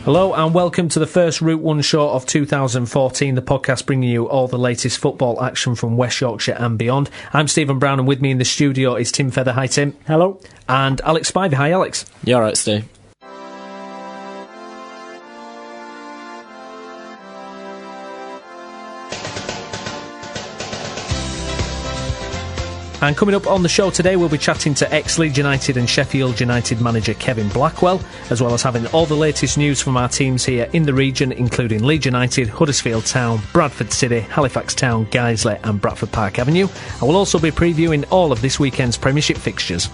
Hello and welcome to the first Route 1 show of 2014, the podcast bringing you all the latest football action from West Yorkshire and beyond. I'm Stephen Brown and with me in the studio is Tim Feather. Hi Tim. Hello. And Alex Spivey. Hi Alex. You alright, Steve? And coming up on the show today, we'll be chatting to ex-Leeds United and Sheffield United manager Kevin Blackwell, as well as having all the latest news from our teams here in the region, including Leeds United, Huddersfield Town, Bradford City, Halifax Town, Guiseley and Bradford Park Avenue. And we'll also be previewing all of this weekend's Premiership fixtures.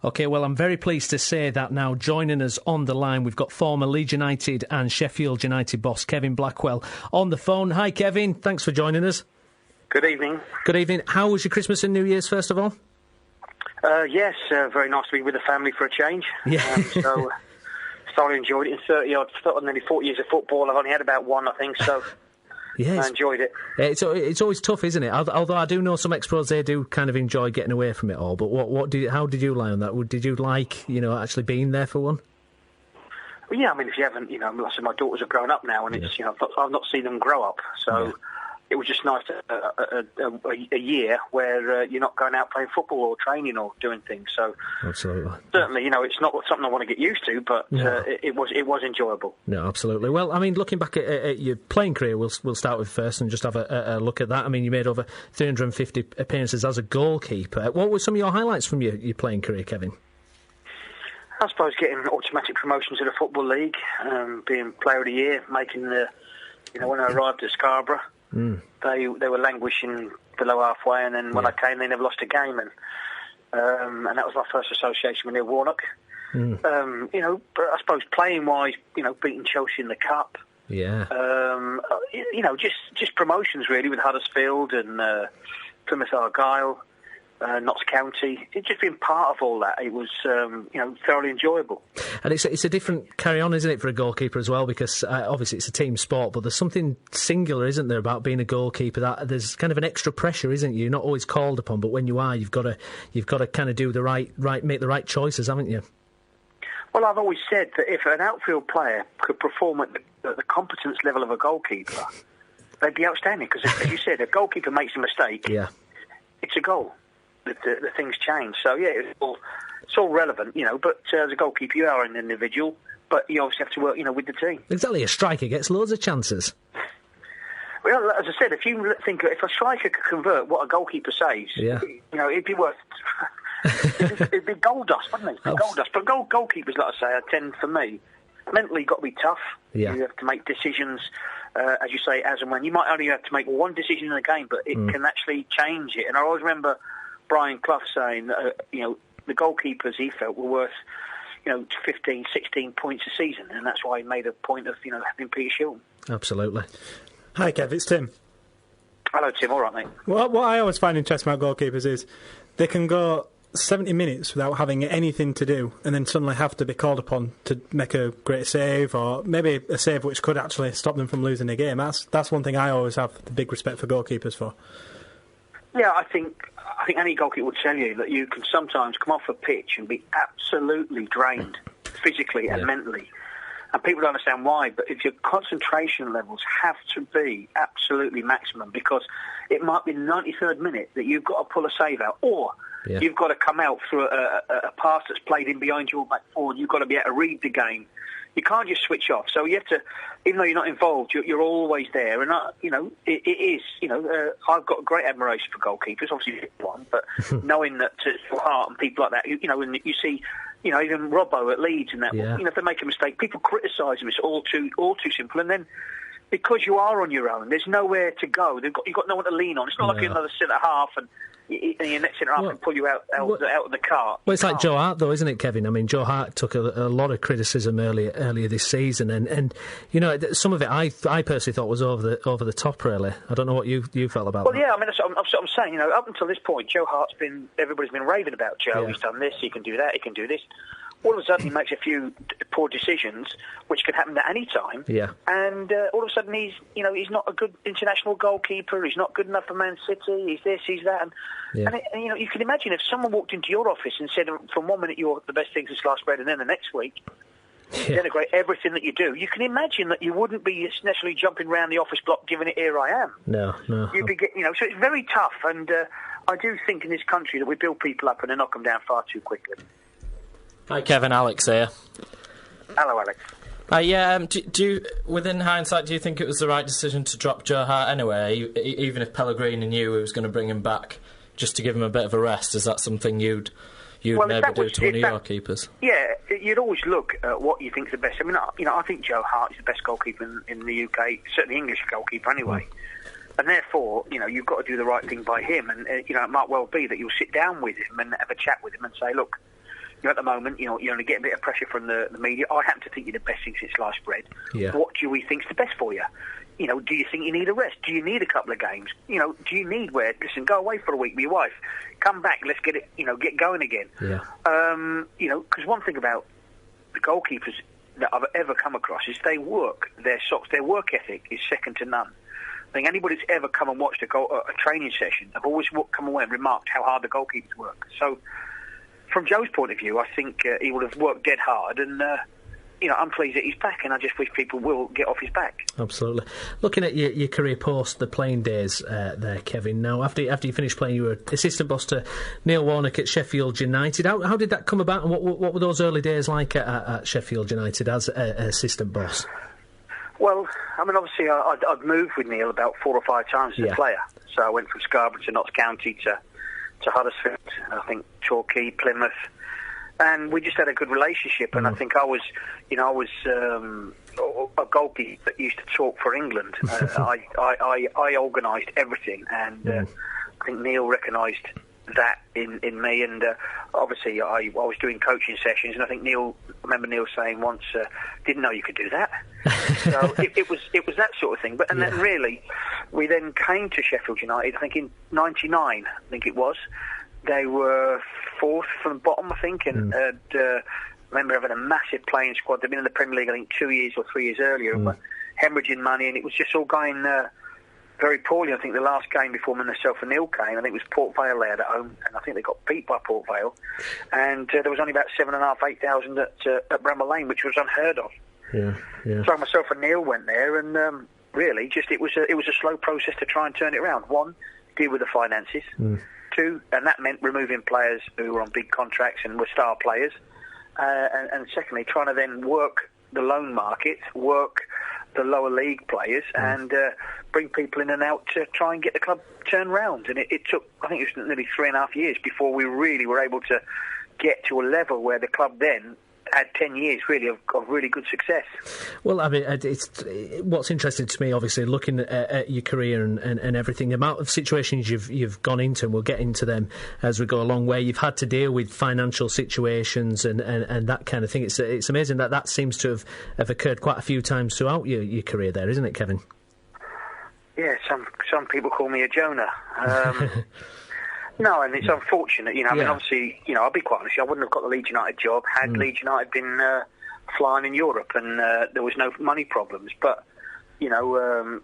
OK, well, I'm very pleased to say that now joining us on the line, we've got former Leeds United and Sheffield United boss Kevin Blackwell on the phone. Hi, Kevin. Thanks for joining us. Good evening. Good evening. How was your Christmas and New Year's, first of all? Yes, very nice to be with the family for a change. Yeah. So, thoroughly enjoyed it. In nearly 40 years of football, I've only had about one, I think, so... Yes. I enjoyed it. It's always tough, isn't it? Although I do know some ex-pros, they do kind of enjoy getting away from it all. But how did you lie on that? Did you like, actually being there for one? Well, yeah, I mean, if you haven't, my daughters have grown up now, and it's, I've not seen them grow up. So it was just nice a year where you're not going out playing football or training or doing things. So absolutely, certainly, it's not something I want to get used to, but it was enjoyable. No, absolutely. Well, I mean, looking back at your playing career, we'll start with first and just have a look at that. I mean, you made over 350 appearances as a goalkeeper. What were some of your highlights from your playing career, Kevin? I suppose getting automatic promotions in the Football League, being Player of the Year, making when I arrived at Scarborough. They were languishing below halfway, and then when I came, they never lost a game, and that was my first association with Neil Warnock. But I suppose playing wise, beating Chelsea in the cup. Yeah. Just promotions really with Huddersfield and Plymouth Argyle. Notts County. It's just been part of all that. It was, thoroughly enjoyable. And it's a different carry-on, isn't it, for a goalkeeper as well? Because obviously it's a team sport, but there's something singular, isn't there, about being a goalkeeper? That there's kind of an extra pressure, isn't you? You're not always called upon, but when you are, you've got to kind of do the right, make the right choices, haven't you? Well, I've always said that if an outfield player could perform at the competence level of a goalkeeper, they'd be outstanding. Because as you said, a goalkeeper makes a mistake. Yeah, it's a goal. The things change. So, yeah, it's all relevant, but as a goalkeeper, you are an individual, but you obviously have to work, with the team. Exactly. A striker gets loads of chances. Well, as I said, if you think if a striker could convert what a goalkeeper saves, it'd be worth... it'd be gold dust, wouldn't it? Gold dust. But goalkeepers, like I say, I tend, for me, mentally got to be tough. Yeah. You have to make decisions, as you say, as and when. You might only have to make one decision in a game, but it can actually change it. And I always remember Brian Clough saying that, the goalkeepers he felt were worth, 15, 16 points a season, and that's why he made a point of, having Peter Shilton. Absolutely. Hi, Kev, it's Tim. Hello, Tim. All right, mate. What I always find interesting about goalkeepers is they can go 70 minutes without having anything to do, and then suddenly have to be called upon to make a great save, or maybe a save which could actually stop them from losing a game. That's one thing I always have the big respect for goalkeepers for. Yeah, I think any goalkeeper would tell you that you can sometimes come off a pitch and be absolutely drained physically and mentally. And people don't understand why, but if your concentration levels have to be absolutely maximum, because it might be the 93rd minute that you've got to pull a save out, or you've got to come out through a pass that's played in behind your back forward. You've got to be able to read the game. You can't just switch off. So you have to, even though you're not involved, you're always there. And, it is, I've got great admiration for goalkeepers, obviously one, but knowing that to Hart and people like that, and you see, even Robbo at Leeds and that, if they make a mistake, people criticise them. It's all too simple. And then, because you are on your own, there's nowhere to go. You've got no one to lean on. It's not like you're another centre-half and your next centre-half can pull you out of the cart. Well, it's like Joe Hart, though, isn't it, Kevin? I mean, Joe Hart took a lot of criticism earlier this season, and some of it I personally thought was over the top, really. I don't know what you felt about that. Well, yeah, I mean, that's what I'm saying. Up until this point, Joe Hart's everybody's been raving about Joe. Yeah. He's done this, he can do that, he can do this. all of a sudden he makes a few poor decisions, which could happen at any time. Yeah. And all of a sudden he's not a good international goalkeeper. He's not good enough for Man City. He's this, he's that. And you can imagine if someone walked into your office and said, from 1 minute you're the best thing since sliced bread, and then the next week denigrate everything that you do. You can imagine that you wouldn't be necessarily jumping around the office block giving it, here I am. No. You'd be so it's very tough, and I do think in this country that we build people up and then knock them down far too quickly. Hi Kevin, Alex here. Hello, Alex. Do you, within hindsight, do you think it was the right decision to drop Joe Hart anyway, even if Pellegrini knew he was going to bring him back, just to give him a bit of a rest? Is that something you'd maybe do to one of your keepers? Yeah, you'd always look at what you think is the best. I mean, I think Joe Hart is the best goalkeeper in the UK, certainly English goalkeeper anyway. And therefore, you've got to do the right thing by him. And, it might well be that you'll sit down with him and have a chat with him and say, look, at the moment, you only get a bit of pressure from the media. I happen to think you're the best thing since sliced bread. Yeah. What do we think's the best for you? Do you think you need a rest? Do you need a couple of games? Do you need listen, go away for a week with your wife, come back, let's get it, get going again. Yeah. Because one thing about the goalkeepers that I've ever come across is they work their socks. Their work ethic is second to none. I think anybody that's ever come and watched a training session have always come away and remarked how hard the goalkeepers work. So, from Joe's point of view, I think he would have worked dead hard, and I'm pleased that he's back, and I just wish people will get off his back. Absolutely. Looking at your career post the playing days there, Kevin. Now, after you finished playing, you were assistant boss to Neil Warnock at Sheffield United. How did that come about, and what were those early days like at Sheffield United as assistant boss? Well, I mean, obviously, I'd moved with Neil about 4 or 5 times as a player. So I went from Scarborough to Notts County to Huddersfield, I think Torquay, Plymouth, and we just had a good relationship. And I think I was a goalkeeper that used to talk for England. I organised everything, and I think Neil recognised that in me. And obviously, I was doing coaching sessions, and I think I remember Neil saying once, "Didn't know you could do that." So it was that sort of thing. But then really, we then came to Sheffield United. I think in '99, I think it was. They were 4th from the bottom, I think, and I remember having a massive playing squad. They'd been in the Premier League, I think, 2 years or 3 years earlier, and were hemorrhaging money, and it was just all going very poorly. I think the last game before myself and Neil came, I think it was Port Vale they had at home, and I think they got beat by Port Vale. And there was only about 7,500, 8,000 at Bramall Lane, which was unheard of. Yeah. So myself and Neil went there, and really, just it was a slow process to try and turn it around. 1, deal with the finances. 2, and that meant removing players who were on big contracts and were star players. And secondly, trying to then work the loan market, work the lower league players, and bring people in and out to try and get the club turned round. And it took, I think it was nearly 3.5 years before we really were able to get to a level where the club then had 10 years really of really good success. Well, I mean, it's what's interesting to me, obviously, looking at your career and everything, the amount of situations you've gone into, and we'll get into them as we go along, where you've had to deal with financial situations and that kind of thing. It's amazing that seems to have occurred quite a few times throughout your career there, isn't it, Kevin? Yeah, some people call me a Jonah. No, and it's unfortunate, I mean, obviously, I'll be quite honest, I wouldn't have got the Leeds United job had Leeds United been flying in Europe and there was no money problems. But, the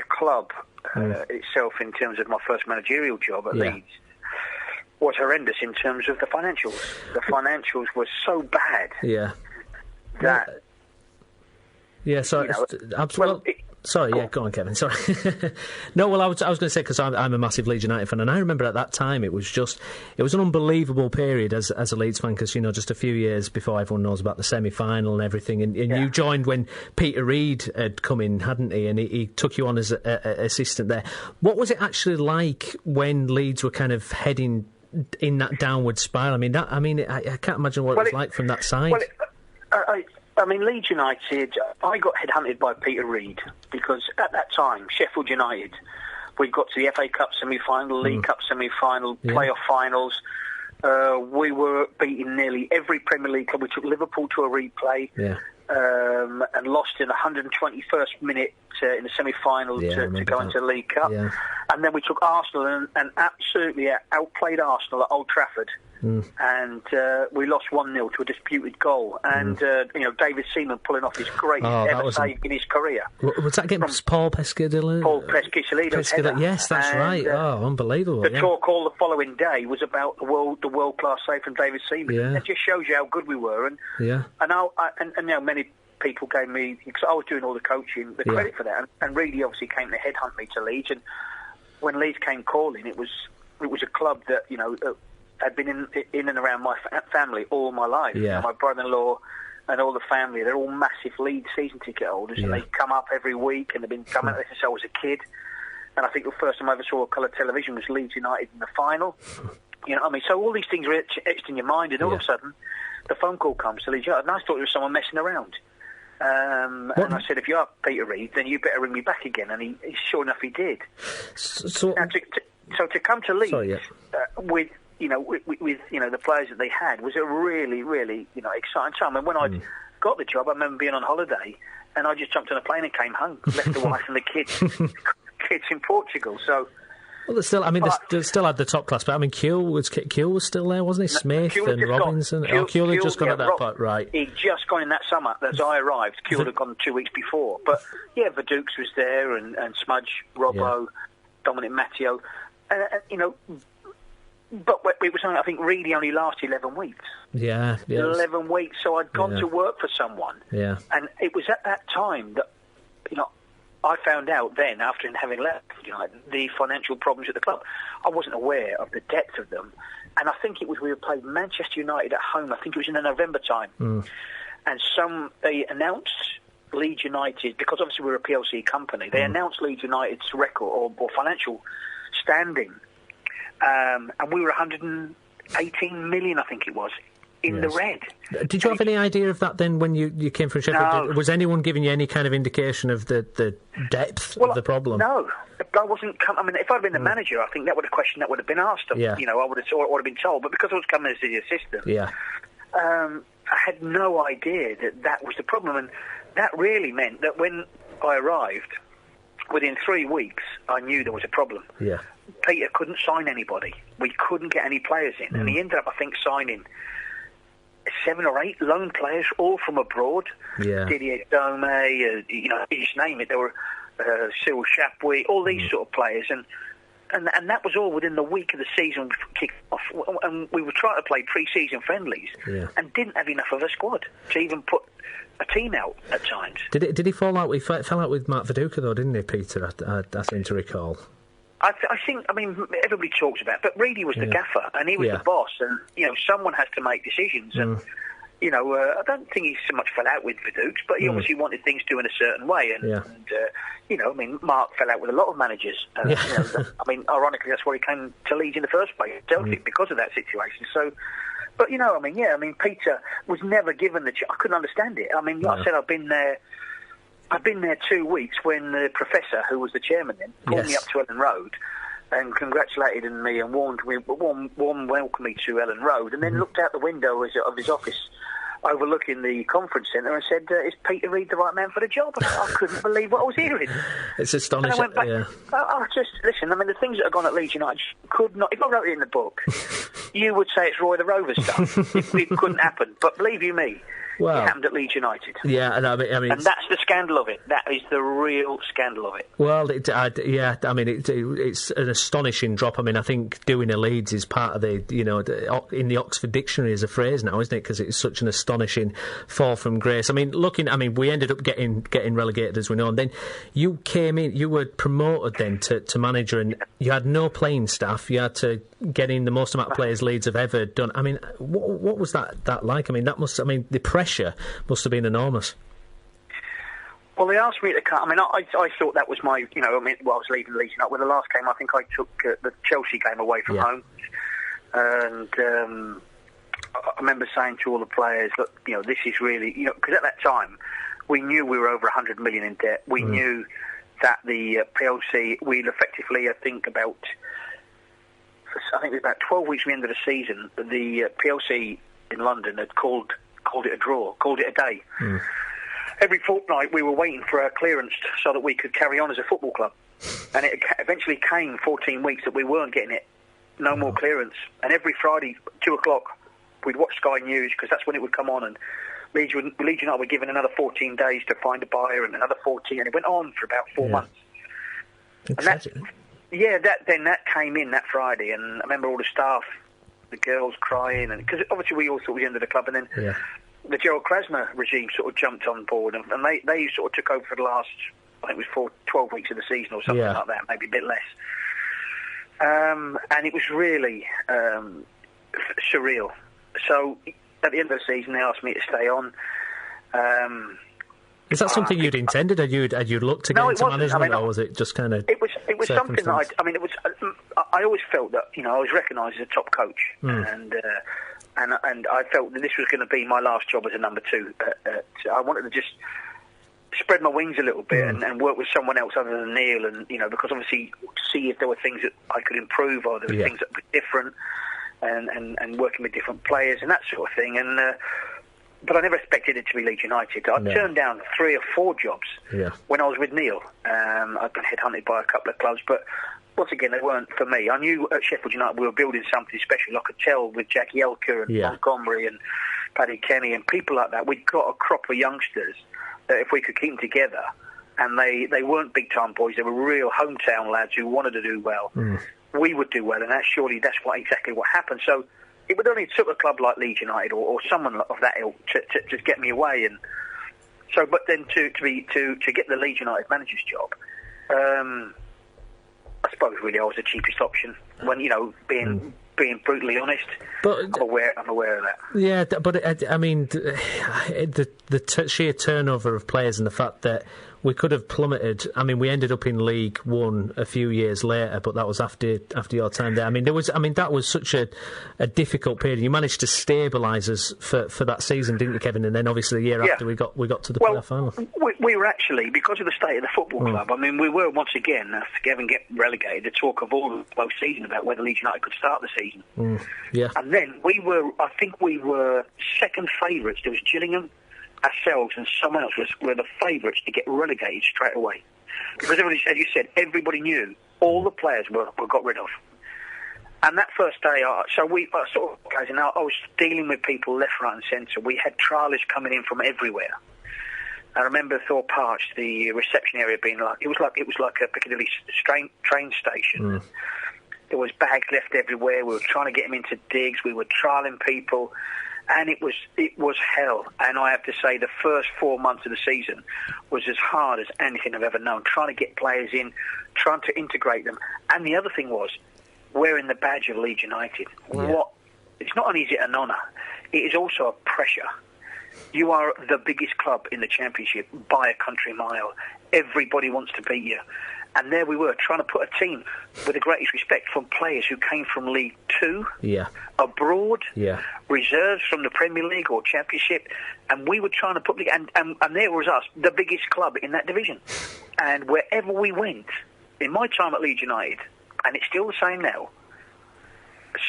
club itself, in terms of my first managerial job at Leeds, was horrendous in terms of the financials. The financials were so bad that... Yeah, so absolutely. Sorry, go on, Kevin. Sorry. No, well, I was going to say, because I'm a massive Leeds United fan, and I remember at that time it was an unbelievable period as a Leeds fan, because just a few years before everyone knows about the semi-final and everything, and you joined when Peter Reid had come in, hadn't he? And he took you on as a assistant there. What was it actually like when Leeds were kind of heading in that downward spiral? I can't imagine what it was like from that side. I mean, Leeds United, I got headhunted by Peter Reid because at that time, Sheffield United, we got to the FA Cup semi-final, League Cup semi-final, playoff finals. We were beating nearly every Premier League club. We took Liverpool to a replay and lost in the 121st minute in the semi-final to go into the League Cup. Yeah. And then we took Arsenal and absolutely outplayed Arsenal at Old Trafford and we lost 1-0 to a disputed goal. And David Seaman pulling off his greatest ever save in his career. Was that against Paul Pescadillo? Paul Pescadillo's header. Yes, that's right. Unbelievable. The talk all the following day was about the world-class save from David Seaman. Yeah. It just shows you how good we were. And many people gave me, because I was doing all the coaching, the credit for that. And Reedy obviously came to headhunt me to Leeds. And when Leeds came calling, it was a club that had been in and around my family all my life. Yeah. My brother-in-law and all the family, they're all massive Leeds season ticket holders, and they come up every week, and they've been coming up since I was a kid. And I think the first time I ever saw colour television was Leeds United in the final. So all these things are etched in your mind, and all of a sudden, the phone call comes to Leeds United, and I thought it was someone messing around. And I said, if you are Peter Reid, then you better ring me back again. And he sure enough, he did. So to come to Leeds with the players that they had was a really, really exciting time. And when I got the job, I remember being on holiday, and I just jumped on a plane and came home, left the wife and the kids in Portugal. So. Well, they still had the top class, but Kuehl was still there, wasn't he? Smith and Robinson. Kuehl had just gone at that point, right? He'd just gone in that summer as I arrived. Kuehl had gone 2 weeks before, but Verdukes was there, and Smudge, Robbo, Dominic Matteo, but it was only, I think, really only lasted 11 weeks. Yeah. 11 weeks. So I'd gone to work for someone, and it was at that time that I found out then, after having left the financial problems at the club. I wasn't aware of the depth of them. And I think it was, we played Manchester United at home. I think it was in the November time. And they announced Leeds United, because obviously we're a PLC company, they announced Leeds United's record or financial standing. And we were 118 million, I think it was, in the red. Did you have any idea of that then when you came from Sheffield? No. Was anyone giving you any kind of indication of the depth of the problem? No. I wasn't. If I'd been the manager, I think that would have been asked. I would have been told. But because I was coming as the assistant, I had no idea that was the problem, and that really meant that when I arrived, within 3 weeks, I knew there was a problem. Yeah. Peter couldn't sign anybody. We couldn't get any players in, and he ended up, I think, signing 7 or 8 loan players, all from abroad. Yeah. Didier Dome, you just name it. There were Cyril Chapuis, all these sort of players, and that was all within the week of the season kicked off. And we were trying to play pre-season friendlies, and didn't have enough of a squad to even put a team out at times. Did he fall out? He fell out with Mark Viduka, though, didn't he, Peter? I seem to recall. I think, everybody talks about it, but Reedy was the gaffer, and he was the boss, and, someone has to make decisions, and, I don't think he so much fell out with Verdukes, but he obviously wanted things doing a certain way, and Mark fell out with a lot of managers, ironically, that's why he came to Leeds in the first place, Celtic, because of that situation, so... But, Peter was never given the chance. I couldn't understand it. Like I said, I've been there 2 weeks when the professor, who was the chairman then, called me up to Ellen Road and congratulated me and warm welcomed me to Ellen Road, and then looked out the window of his office overlooking the conference centre and said, is Peter Reid the right man for the job? And I couldn't believe what I was hearing. It's astonishing. And I went back, listen, the things that have gone at Leeds United could not, if I wrote it in the book, you would say it's Roy the Rover stuff. It couldn't happen. But believe you me, it happened at Leeds United. Yeah, and and that's the scandal of it. That is the real scandal of it. Well, it's an astonishing drop. I think doing a Leeds is part of in the Oxford Dictionary as a phrase now, isn't it? Because it's such an astonishing fall from grace. We ended up getting relegated, as we know, and then you came in, you were promoted then to manager, and you had no playing staff. You had to get in the most amount of players Leeds have ever done. What was that like? The pressure must have been enormous. Well, they asked me to come. I thought that was my, I was leaving Leeds United. When the last game, I think I took the Chelsea game away from home. And I remember saying to all the players, look, this is really, because at that time, we knew we were over 100 million in debt. We knew that the PLC, we'd effectively, I think it was about 12 weeks from the end of the season, the PLC in London had called it a draw, called it a day. Every fortnight we were waiting for a clearance so that we could carry on as a football club. And it eventually came 14 weeks that we weren't getting it no more clearance. And every Friday, 2 o'clock, we'd watch Sky News, because that's when it would come on, and Leeds United were given another 14 days to find a buyer, and another 14, and it went on for about 4 months. Exciting. That came in that Friday, and I remember all the staff, the girls crying, and because obviously we all thought we ended the club, and then the Gerald Krasner regime sort of jumped on board, and they sort of took over for the last, I think it was 12 weeks of the season or something like that, maybe a bit less. And it was really surreal. So at the end of the season, they asked me to stay on. Is that something you'd intended? Had you looked to get into management, or was it just kind of? It was something that I always felt that I was recognised as a top coach, and I felt that this was going to be my last job as a number 2. I wanted to just spread my wings a little bit and work with someone else other than Neil, and because obviously see if there were things that I could improve, or there were things that were different, and working with different players and that sort of thing. And but I never expected it to be Leeds United. I turned down 3 or 4 jobs when I was with Neil. I'd been headhunted by a couple of clubs, but once again, they weren't for me. I knew at Sheffield United we were building something special. I could tell with Jackie Elker and Montgomery and Paddy Kenny and people like that, we'd got a crop of youngsters that if we could keep them together, and they weren't big-time boys, they were real hometown lads who wanted to do well, we would do well, and that's exactly what happened. So it would only took a club like Leeds United or someone of that ilk to get me away, and so. But then to get the Leeds United manager's job, I suppose really I was the cheapest option. When being brutally honest, but I'm aware of that. Yeah, but I mean, the sheer turnover of players and the fact that we could have plummeted. I mean, we ended up in League One a few years later, but that was after your time there. I mean, that was such a difficult period. You managed to stabilise us for that season, didn't you, Kevin? And then obviously the year after we got to the playoff final. We were actually, because of the state of the football club. I mean, we were once again, after Kevin get relegated, the talk of all both season about whether Leeds United could start the season. And then I think we were second favourites. There was Gillingham, ourselves, and someone else were the favourites to get relegated straight away. Because everybody, as you said, everybody knew all the players were got rid of. And that first day, I was dealing with people left, right and centre. We had trialists coming in from everywhere. I remember Thorpe Arch, the reception area being like it was like a Piccadilly train station. There was bags left everywhere. We were trying to get them into digs. We were trialling people, and it was hell. And I have to say, the first 4 months of the season was as hard as anything I've ever known. Trying to get players in, trying to integrate them, and the other thing was wearing the badge of Leeds United. It's not only is it an honour, it is also a pressure. You are the biggest club in the Championship by a country mile. Everybody wants to beat you. And there we were, trying to put a team, with the greatest respect, from players who came from League 2, abroad, reserves from the Premier League or Championship, and we were trying to put... And there was us, the biggest club in that division. And wherever we went, in my time at Leeds United, and it's still the same now,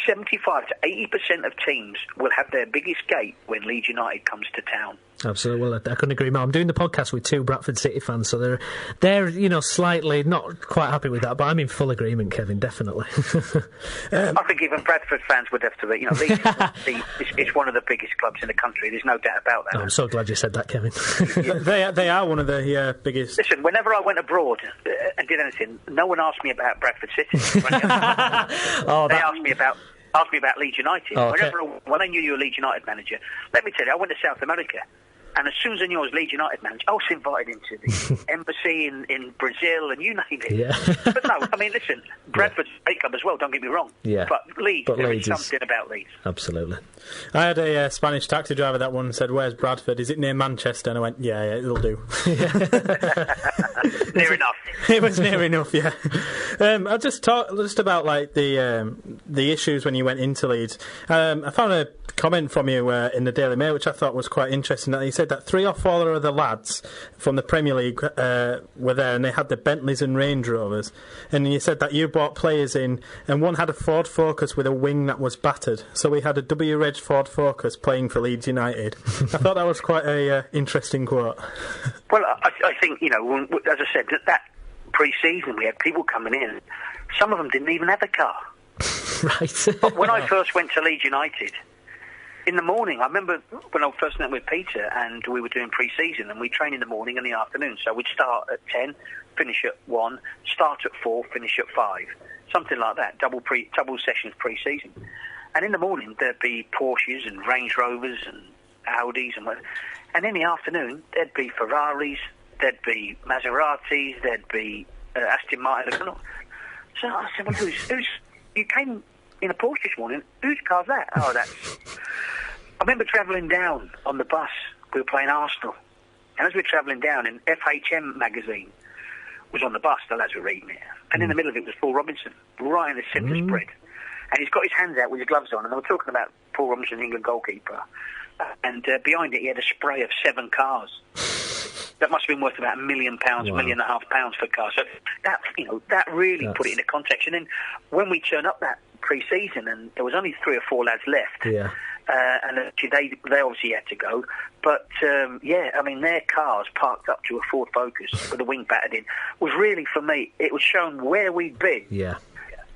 75 to 80% of teams will have their biggest gate when Leeds United comes to town. Absolutely. Well, I couldn't agree more. I'm doing the podcast with 2 Bradford City fans, so they're slightly not quite happy with that, but I'm in full agreement, Kevin, definitely. I think even Bradford fans would have to be. Leeds it's one of the biggest clubs in the country. There's no doubt about that. Oh, I'm so glad you said that, Kevin. They are one of the biggest. Listen, whenever I went abroad and did anything, no one asked me about Bradford City. They asked me about Leeds United. Okay. When I knew you were a Leeds United manager, let me tell you, I went to South America. And as soon as I knew I was Leeds United manager, I was invited into the embassy in Brazil, and you name it. Yeah. But no, I mean, listen, Bradford's a great club as well, don't get me wrong. Yeah. But there is something about Leeds. Absolutely. I had a Spanish taxi driver that one said, "Where's Bradford? Is it near Manchester?" And I went, yeah, it'll do. Near enough. It was near enough, yeah. I'll just talk about like the issues when you went into Leeds. I found a comment from you in the Daily Mail which I thought was quite interesting. That you said that 3 or 4 of the lads from the Premier League were there, and they had the Bentleys and Range Rovers, and you said that you brought players in, and one had a Ford Focus with a wing that was battered, so we had a W-Reg Ford Focus playing for Leeds United. I thought that was quite a interesting quote. Well, I think, as I said, that pre-season we had people coming in, some of them didn't even have a car. Right. But when I first went to Leeds United, in the morning, I remember when I first met with Peter and we were doing pre-season, and we train in the morning and the afternoon. So we'd start at 10, finish at 1, start at 4, finish at 5. Something like that, double sessions pre-season. And in the morning, there'd be Porsches and Range Rovers and Audis and in the afternoon, there'd be Ferraris, there'd be Maseratis, there'd be Aston Martin. So I said, well, who's you came in a Porsche this morning, whose car's that? Oh, that's... I remember travelling down on the bus, we were playing Arsenal, and as we were travelling down, in FHM magazine was on the bus, the lads were reading it, and in the middle of it was Paul Robinson, right in the centre spread, and he's got his hands out with his gloves on, and they were talking about Paul Robinson, England goalkeeper, and behind it he had a spray of 7 cars. That must have been worth about £1 million, £1.5 million for cars. So that really put it into context. And then when we turned up that pre-season, and there was only 3 or 4 lads left, and they obviously had to go. But their cars parked up to a Ford Focus with the wing battered in was really, for me, it was showing where we'd been. Yeah.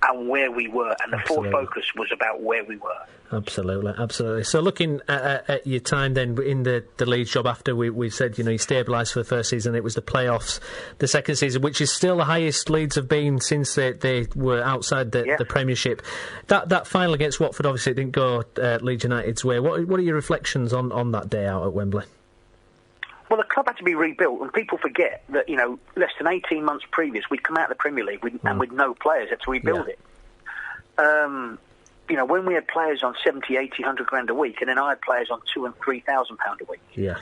And where we were, and the Ford Focus was about where we were. Absolutely. So looking at your time then in the Leeds job after we said, you stabilised for the first season, it was the playoffs, the second season, which is still the highest Leeds have been since they were outside the Premiership. That final against Watford, obviously it didn't go Leeds United's way. What are your reflections on that day out at Wembley? Well, the club had to be rebuilt, and people forget that, less than 18 months previous, we'd come out of the Premier League and with no players, had to rebuild it. When we had players on 70, 80, 100 grand a week, and then I had players on £2,000 and £3,000 a week. Yeah.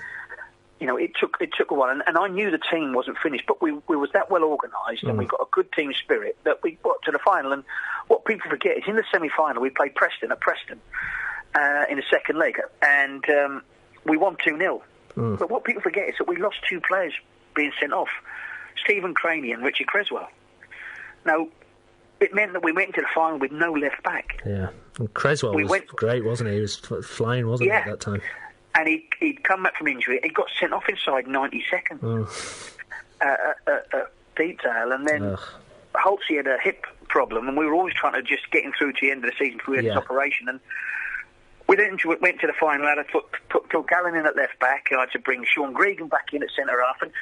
It took a while, and I knew the team wasn't finished, but we was that well organised, and we got a good team spirit that we got to the final. And what people forget is in the semi-final, we played Preston at Preston in the second leg, and we won 2-0. But what people forget is that we lost 2 players being sent off, Stephen Craney and Richard Creswell. Now, it meant that we went into the final with no left back. Yeah, and Creswell was great, wasn't he? He was flying, wasn't he, at that time? And he'd come back from injury. He got sent off inside 90 seconds at Deepdale, and then Holtzy had a hip problem, and we were always trying to just get him through to the end of the season before we had this operation. And we then went to the final. I had to put Phil Gallen in at left back. I had to bring Sean Gregan back in at centre half. And,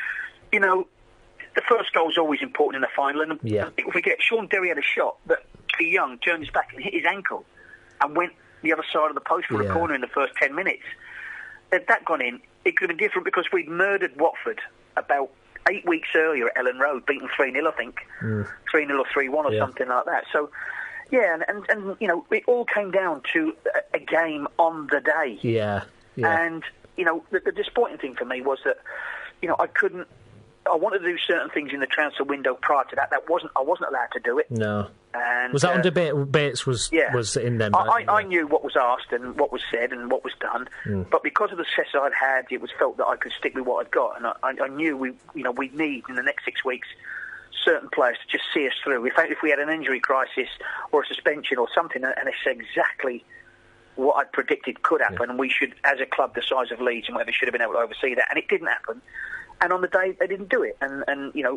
the first goal is always important in the final. And people forget, Sean Derry had a shot that Young turned his back and hit his ankle and went the other side of the post for a corner in the first 10 minutes. If that gone in, it could have been different because we'd murdered Watford about 8 weeks earlier at Ellen Road, beaten 3-0, I think. 3-0 or 3-1 or something like that. So, and it all came down to a game on the day. Yeah. And, the disappointing thing for me was that, I wanted to do certain things in the transfer window prior to that. I wasn't allowed to do it. No. And, was that under Bates was in them? I knew what was asked and what was said and what was done, but because of the success I'd had, it was felt that I could stick with what I'd got, and I knew we'd need in the next 6 weeks certain players to just see us through. If we had an injury crisis or a suspension or something, and it's exactly what I'd predicted could happen, and we should, as a club the size of Leeds and whatever, should have been able to oversee that, and it didn't happen. And on the day, they didn't do it. And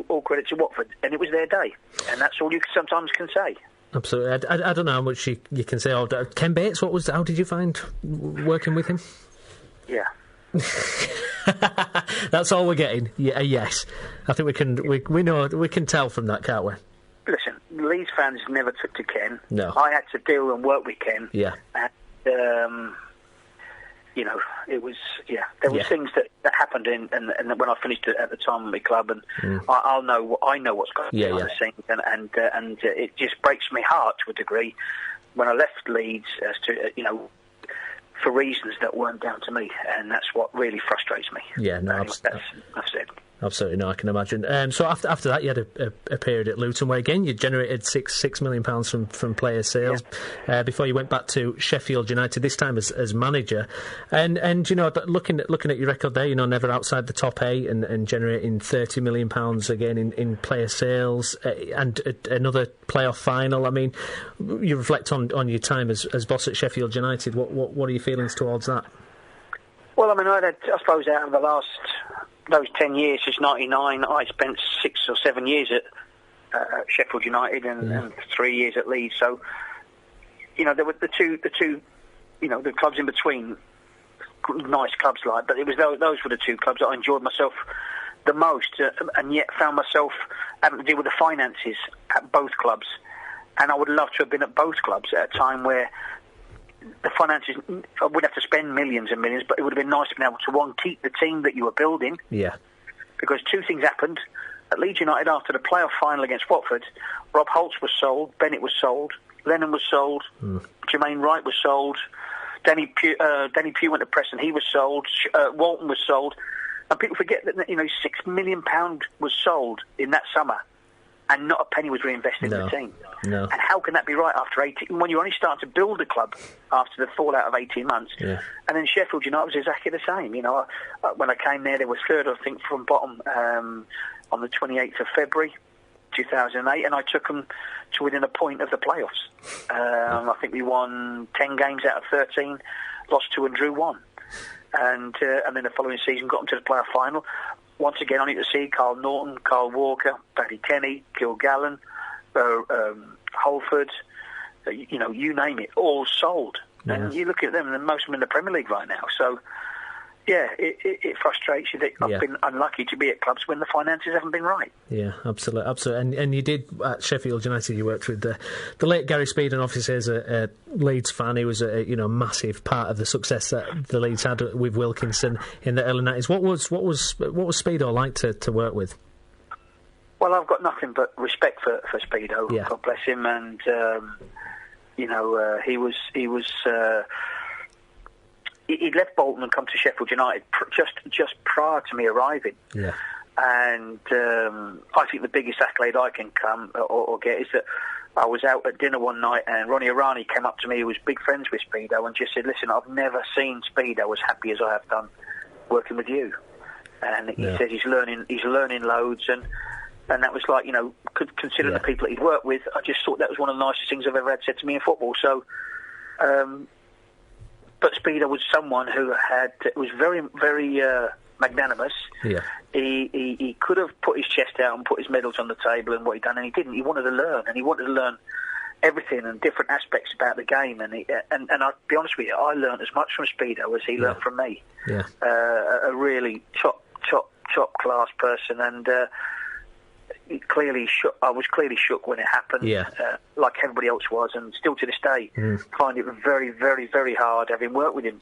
all credit to Watford. And it was their day. And that's all you sometimes can say. Absolutely. I don't know how much you can say. Ken Bates, how did you find working with him? Yeah. That's all we're getting. Yeah, yes. I think we can tell from that, can't we? Listen, Leeds fans never took to Ken. No. I had to deal and work with Ken. Yeah. And, it was, there were things that happened and when I finished at the time with my club, and I know what's going on behind the scenes, and it just breaks my heart to a degree when I left Leeds as to, for reasons that weren't down to me, and that's what really frustrates me. Yeah, no, that's it. Absolutely, no, I can imagine. So after that, you had a period at Luton where again you generated £6 million from player sales before you went back to Sheffield United. This time as manager, and looking at your record there, never outside the top 8 and generating £30 million again in player sales and another playoff final. I mean, you reflect on your time as boss at Sheffield United. What are your feelings towards that? Well, I mean, I suppose out of the last. Those 10 years since '99, I spent 6 or 7 years at Sheffield United and 3 years at Leeds. So, there were the two, the clubs in between, nice clubs but it was those were the two clubs that I enjoyed myself the most, and yet found myself having to deal with the finances at both clubs. And I would love to have been at both clubs at a time where the finances, I wouldn't have to spend millions and millions, but it would have been nice to be able to, one, keep the team that you were building. Yeah. Because two things happened. At Leeds United, after the playoff final against Watford, Rob Holtz was sold, Bennett was sold, Lennon was sold, Jermaine Wright was sold, Danny Pugh went to Preston, he was sold, Walton was sold. And people forget that, £6 million was sold in that summer, and not a penny was reinvested in the team. No. And how can that be right after 18, when you're only starting to build a club after the fallout of 18 months? Yeah. And then Sheffield United was exactly the same. When I came there, they were third, I think, from bottom on the 28th of February 2008, and I took them to within a point of the playoffs. I think we won 10 games out of 13, lost 2 and drew 1. And then the following season got them to the playoff final. Once again, I need to see Carl Norton, Carl Walker, Paddy Kenny, Kilgallen, Holford, you name it, all sold. Yeah. And you look at them, and most of them in the Premier League right now. So, yeah, it frustrates you that I've been unlucky to be at clubs when the finances haven't been right. Yeah, absolutely. And you did, at Sheffield United, you worked with the late Gary Speed, and obviously as a Leeds fan, he was a massive part of the success that the Leeds had with Wilkinson in the early 90s. What was Speedo like to work with? Well, I've got nothing but respect for Speedo. Yeah. God bless him, and he was. He'd left Bolton and come to Sheffield United just prior to me arriving. Yeah. And I think the biggest accolade I can come or get is that I was out at dinner one night and Ronnie Arani came up to me, who was big friends with Speedo, and just said, "Listen, I've never seen Speedo as happy as I have done working with you." And he says he's learning loads, and that was like, considering the people that he'd worked with, I just thought that was one of the nicest things I've ever had said to me in football. So. But Speedo was someone who was very, very magnanimous. Yeah. He could have put his chest out and put his medals on the table and what he'd done, and he didn't. He wanted to learn, and he wanted to learn everything and different aspects about the game. And I'll be honest with you, I learned as much from Speedo as he learned from me. Yeah. A really top class person, and I was clearly shook when it happened, like everybody else was, and still to this day find it very, very, very hard, having worked with him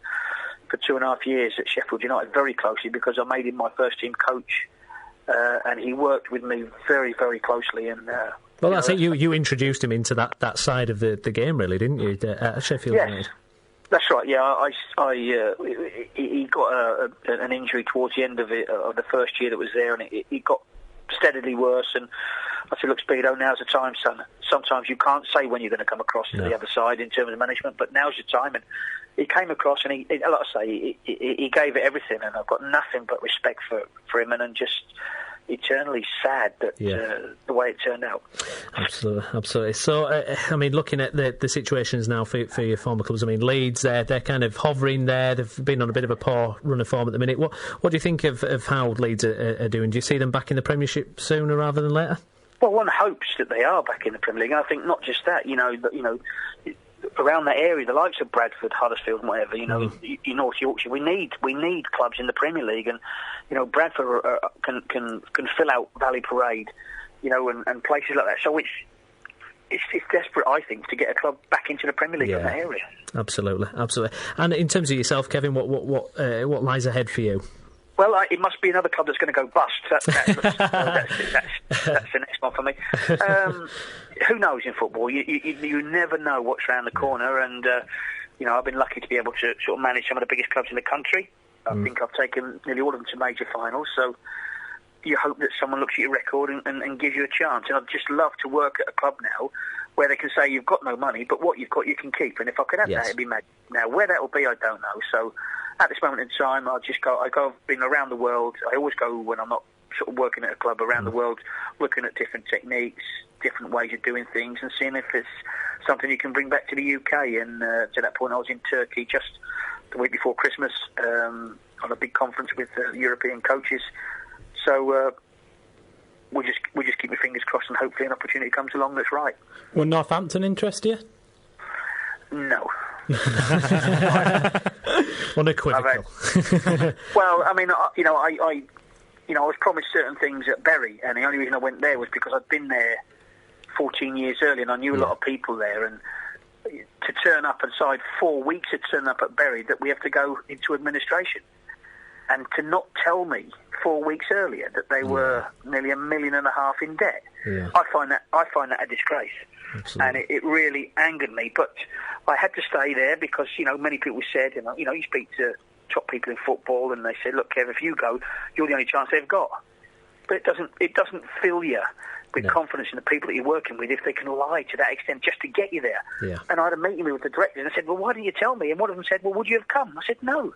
for 2.5 years at Sheffield United very closely, because I made him my first team coach, and he worked with me very, very closely. And well, I think you introduced him into that side of the game, really, didn't you, at Sheffield United? That's right. Yeah, he got an injury towards the end of the first year that was there, and it got steadily worse, and I said, "Look, Speedo, now's the time, son. Sometimes you can't say when you're going to come across to the other side in terms of management, but now's your time." And he came across, and he like I say, he gave it everything, and I've got nothing but respect for him, and just eternally sad that the way it turned out. Absolutely. So, looking at the situations now for your former clubs, Leeds, they're kind of hovering there. They've been on a bit of a poor run of form at the minute. What do you think of how Leeds are doing? Do you see them back in the Premiership sooner rather than later? Well, one hopes that they are back in the Premier League. I think not just that, around that area, the likes of Bradford, Huddersfield, and whatever, North Yorkshire, we need clubs in the Premier League, and Bradford can fill out Valley Parade, and places like that. So it's desperate, I think, to get a club back into the Premier League in that area. Absolutely. And in terms of yourself, Kevin, what lies ahead for you? Well, it must be another club that's going to go bust. That's the next one for me. Who knows in football? You never know what's around the corner, and I've been lucky to be able to sort of manage some of the biggest clubs in the country. I think I've taken nearly all of them to major finals, so you hope that someone looks at your record and gives you a chance. And I'd just love to work at a club now where they can say, "You've got no money, but what you've got you can keep." And if I could have that, it'd be magic. Now, where that will be, I don't know. So at this moment in time, I've been around the world. I always go when I'm not sort of working at a club around the world, looking at different techniques, different ways of doing things, and seeing if it's something you can bring back to the UK. And to that point, I was in Turkey just the week before Christmas on a big conference with European coaches. So we'll just keep my fingers crossed, and hopefully an opportunity comes along that's right. Will Northampton interest you? No. Unequivocal. Well, I mean, I was promised certain things at Bury, and the only reason I went there was because I'd been there 14 years earlier, and I knew a lot of people there, and to turn up inside 4 weeks to turn up at Bury, that we have to go into administration, and to not tell me 4 weeks earlier that they were nearly $1.5 million in debt. Yeah. I find that a disgrace. Absolutely. And it really angered me, but I had to stay there because many people said, you speak to top people in football, and they say, look, Kev, if you go, you're the only chance they've got. But it doesn't fill you with confidence in the people that you're working with if they can lie to that extent just to get you there. Yeah. And I had a meeting with the directors, and I said, well, why didn't you tell me? And one of them said, well, would you have come? I said, no.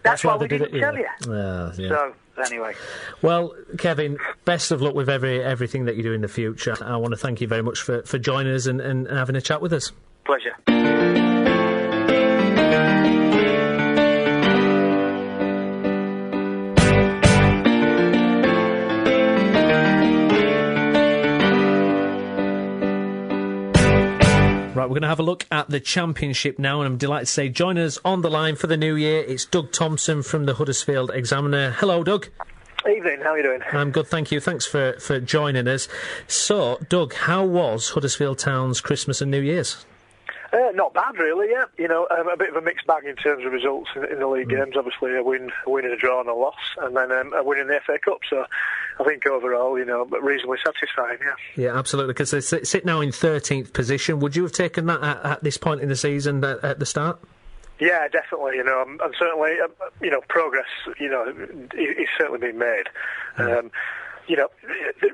That's why we didn't tell you. Yeah. So, anyway. Well, Kevin, best of luck with everything that you do in the future. I want to thank you very much for joining us and having a chat with us. Pleasure. Right, we're going to have a look at the Championship now, and I'm delighted to say join us on the line for the new year. It's Doug Thompson from the Huddersfield Examiner. Hello, Doug. Evening, how are you doing? I'm good, thank you. Thanks for joining us. So, Doug, how was Huddersfield Town's Christmas and New Year's? Not bad, really, yeah. A bit of a mixed bag in terms of results in the league games. Obviously, a win and a draw and a loss, and then a win in the FA Cup. So I think overall, reasonably satisfying, yeah. Yeah, absolutely, because they sit now in 13th position. Would you have taken that at this point in the season, at the start? Yeah, definitely. And certainly, progress, is certainly being made.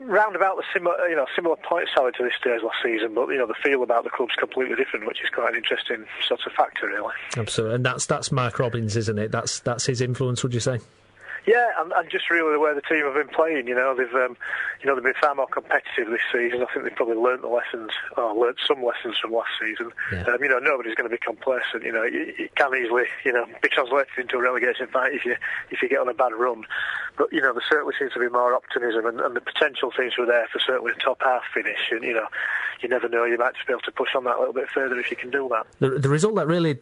Round about the similar point salary to this stage last season, but the feel about the club's completely different, which is quite an interesting sort of factor, really. Absolutely, and that's Mark Robbins, isn't it? That's his influence, would you say? Yeah, and just really the way the team have been playing. They've been far more competitive this season. I think they've probably learnt some lessons from last season. Yeah. Nobody's going to be complacent. It can easily be translated into a relegation fight if you get on a bad run. But there certainly seems to be more optimism, and the potential seems to be there for certainly a top half finish. And you never know, you might just be able to push on that a little bit further if you can do that. The result that really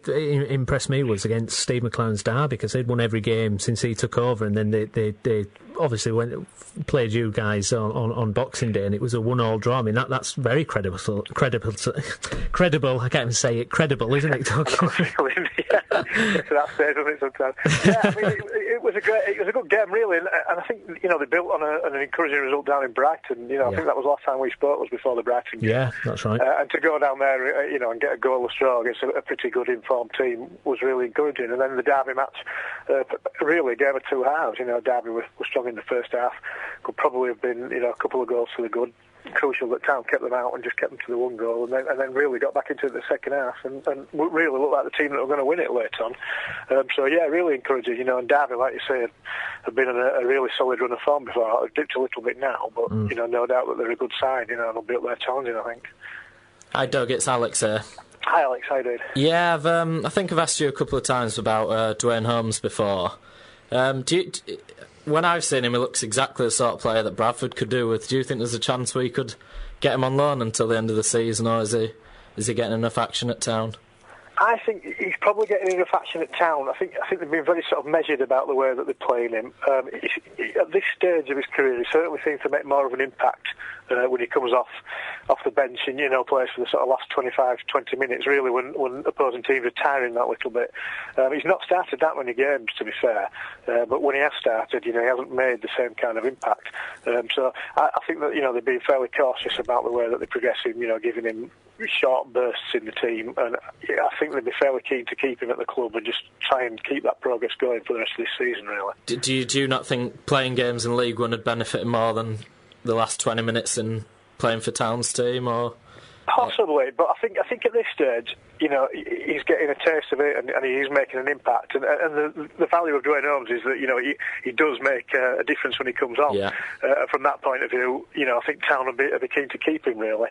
impressed me was against Steve McLaren's Derby, because they'd won every game since he took over, and then they obviously played you guys on Boxing Day, and it was a 1-1 draw. I mean, that's very credible. I can't even say it. Credible, isn't it, Doug? That stage, doesn't it, sometimes? Yeah, I mean, it was a good game, really, and I think they built on an encouraging result down in Brighton. I think that was the last time we spoke was before the Brighton game. Yeah, that's right. And to go down there, and get a goalless draw against a pretty good informed team was really encouraging. And then the Derby match, really a game of two halves. Derby was strong in the first half. Could probably have been, a couple of goals to the good. Crucial that Town kept them out and just kept them to the one goal, and then really got back into the second half and really looked like the team that were going to win it later on. So yeah, really encouraging. And Derby, like you say, have been on a really solid run of form before. I've dipped a little bit now, but no doubt that they're a good side. And they'll be up there challenging, I think. Hi Doug, it's Alex here. Hi Alex, how you doing? Yeah, I think I've asked you a couple of times about Dwayne Holmes before. When I've seen him, he looks exactly the sort of player that Bradford could do with. Do you think there's a chance we could get him on loan until the end of the season, or is he getting enough action at Town? I think he's probably getting enough action at Town. I think they've been very sort of measured about the way that they're playing him. At this stage of his career, he certainly seems to make more of an impact when he comes off the bench and plays for the sort of last 25-20 minutes. Really, when opposing teams are tiring that little bit. He's not started that many games, to be fair, but when he has started, he hasn't made the same kind of impact. So I think that they've been fairly cautious about the way that they progress him. Giving him short bursts in the team, and I think they'd be fairly keen to keep him at the club and just try and keep that progress going for the rest of this season, really. Do you not think playing games in League One would benefit him more than the last 20 minutes in playing for Town's team, or...? Possibly, but I think at this stage, he's getting a taste of it, and he is making an impact. And the value of Dwayne Holmes is that he does make a difference when he comes on. Yeah. From that point of view, I think Town would be keen to keep him, really.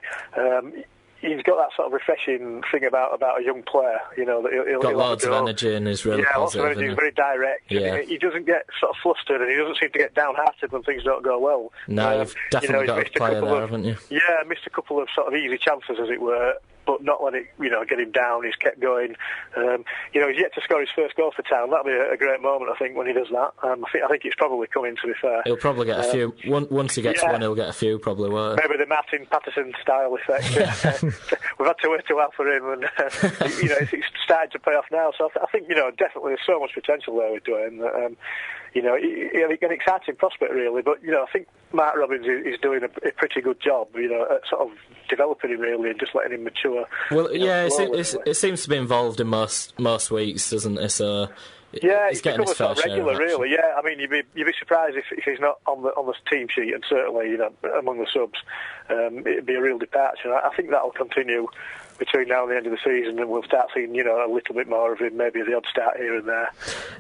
He's got that sort of refreshing thing about a young player, that he'll got loads of energy and is really positive. Lots of energy. He's very direct. Yeah. He doesn't get sort of flustered, and he doesn't seem to get downhearted when things don't go well. No, you've definitely got a player there, haven't you? Yeah, missed a couple of sort of easy chances, as it were. but not let it, get him down. He's kept going. He's yet to score his first goal for Town. That'll be a great moment, I think, when he does that. I think it's probably coming, to be fair. He'll probably get a few. Once he gets one, he'll get a few, probably, won't he? Maybe the Martin Patterson style effect. We've had to wait a while for him, and it's starting to pay off now. So I think, definitely there's so much potential there with Dwayne that, he's an exciting prospect, really. But, I think Mark Robbins is doing a pretty good job, at sort of developing him, really, and just letting him mature. Well, it seems to be involved in most weeks, doesn't it? So he's getting his fair share, regular, really. Yeah, I mean, you'd be surprised if he's not on the team sheet, and certainly, among the subs, it'd be a real departure. I think that'll continue between now and the end of the season, and we'll start seeing, a little bit more of him, maybe the odd start here and there.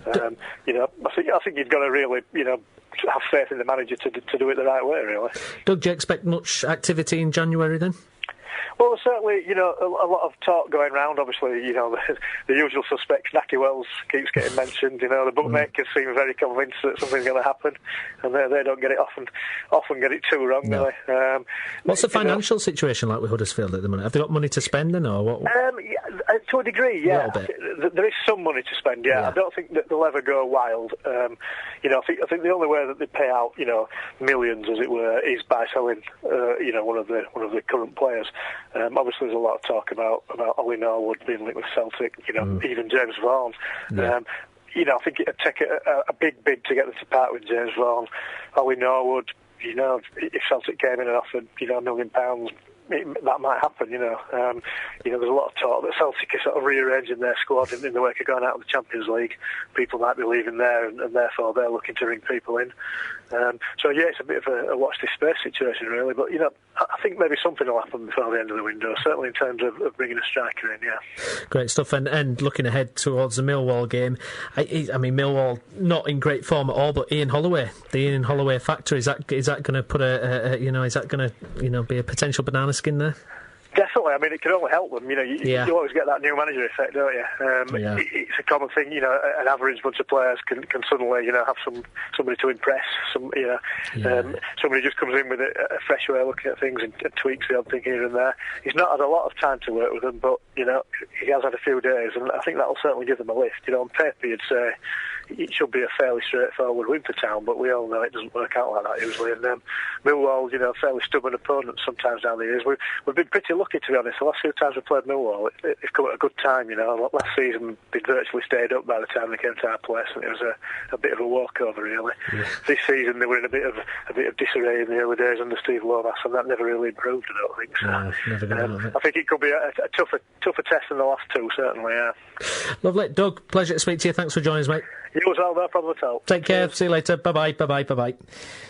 I think you've got to really, have faith in the manager to do it the right way, really. Doug, do you expect much activity in January then? Well, there's certainly, a lot of talk going round. Obviously, the usual suspects, Naki Wells keeps getting mentioned. The bookmakers seem very convinced that something's going to happen, and they don't get it often get it too wrong, no. do they? What's the financial situation like with Huddersfield at the moment? Have they got money to spend then, or what? To a degree, yeah. There is some money to spend, yeah. I don't think that they'll ever go wild. I think the only way that they pay out, millions, as it were, is by selling, one of the current players. Obviously, there's a lot of talk about Ollie Norwood being linked with Celtic, even James Vaughan. Yeah. I think it'd take a big bid to get them to part with James Vaughan. Ollie Norwood, if Celtic came in and offered, £1 million, that might happen, there's a lot of talk that Celtic is sort of rearranging their squad in the wake of going out of the Champions League. People might be leaving there, and therefore they're looking to bring people in. It's a bit of a watch this space situation, really. But I think maybe something will happen before the end of the window. Certainly in terms of bringing a striker in. Yeah. Great stuff. And looking ahead towards the Millwall game, I mean Millwall not in great form at all. But Ian Holloway, the Ian Holloway factor, is that going to put is that going to be a potential banana skin there? Definitely. I mean, it can only help them. You always get that new manager effect, don't you? It's a common thing. An average bunch of players can suddenly, have somebody to impress. Somebody just comes in with a fresh way of looking at things and tweaks the odd thing here and there. He's not had a lot of time to work with them, but he has had a few days, and I think that'll certainly give them a lift. On paper, you'd say it should be a fairly straightforward win for Town, but we all know it doesn't work out like that usually. And Millwall, fairly stubborn opponents sometimes down the years. We've been pretty lucky, to be honest. The last few times we played Millwall, it's come at a good time. Last season they'd virtually stayed up by the time they came to our place, and it was a bit of a walkover, really. Yeah. This season they were in a bit of disarray in the early days under Steve Lomas, and that never really improved, I don't think. So, I think it could be a tougher test than the last two, certainly. Yeah. Lovely, Doug. Pleasure to speak to you. Thanks for joining us, mate. You as well, no problem at all. Take care. See you later. Bye-bye.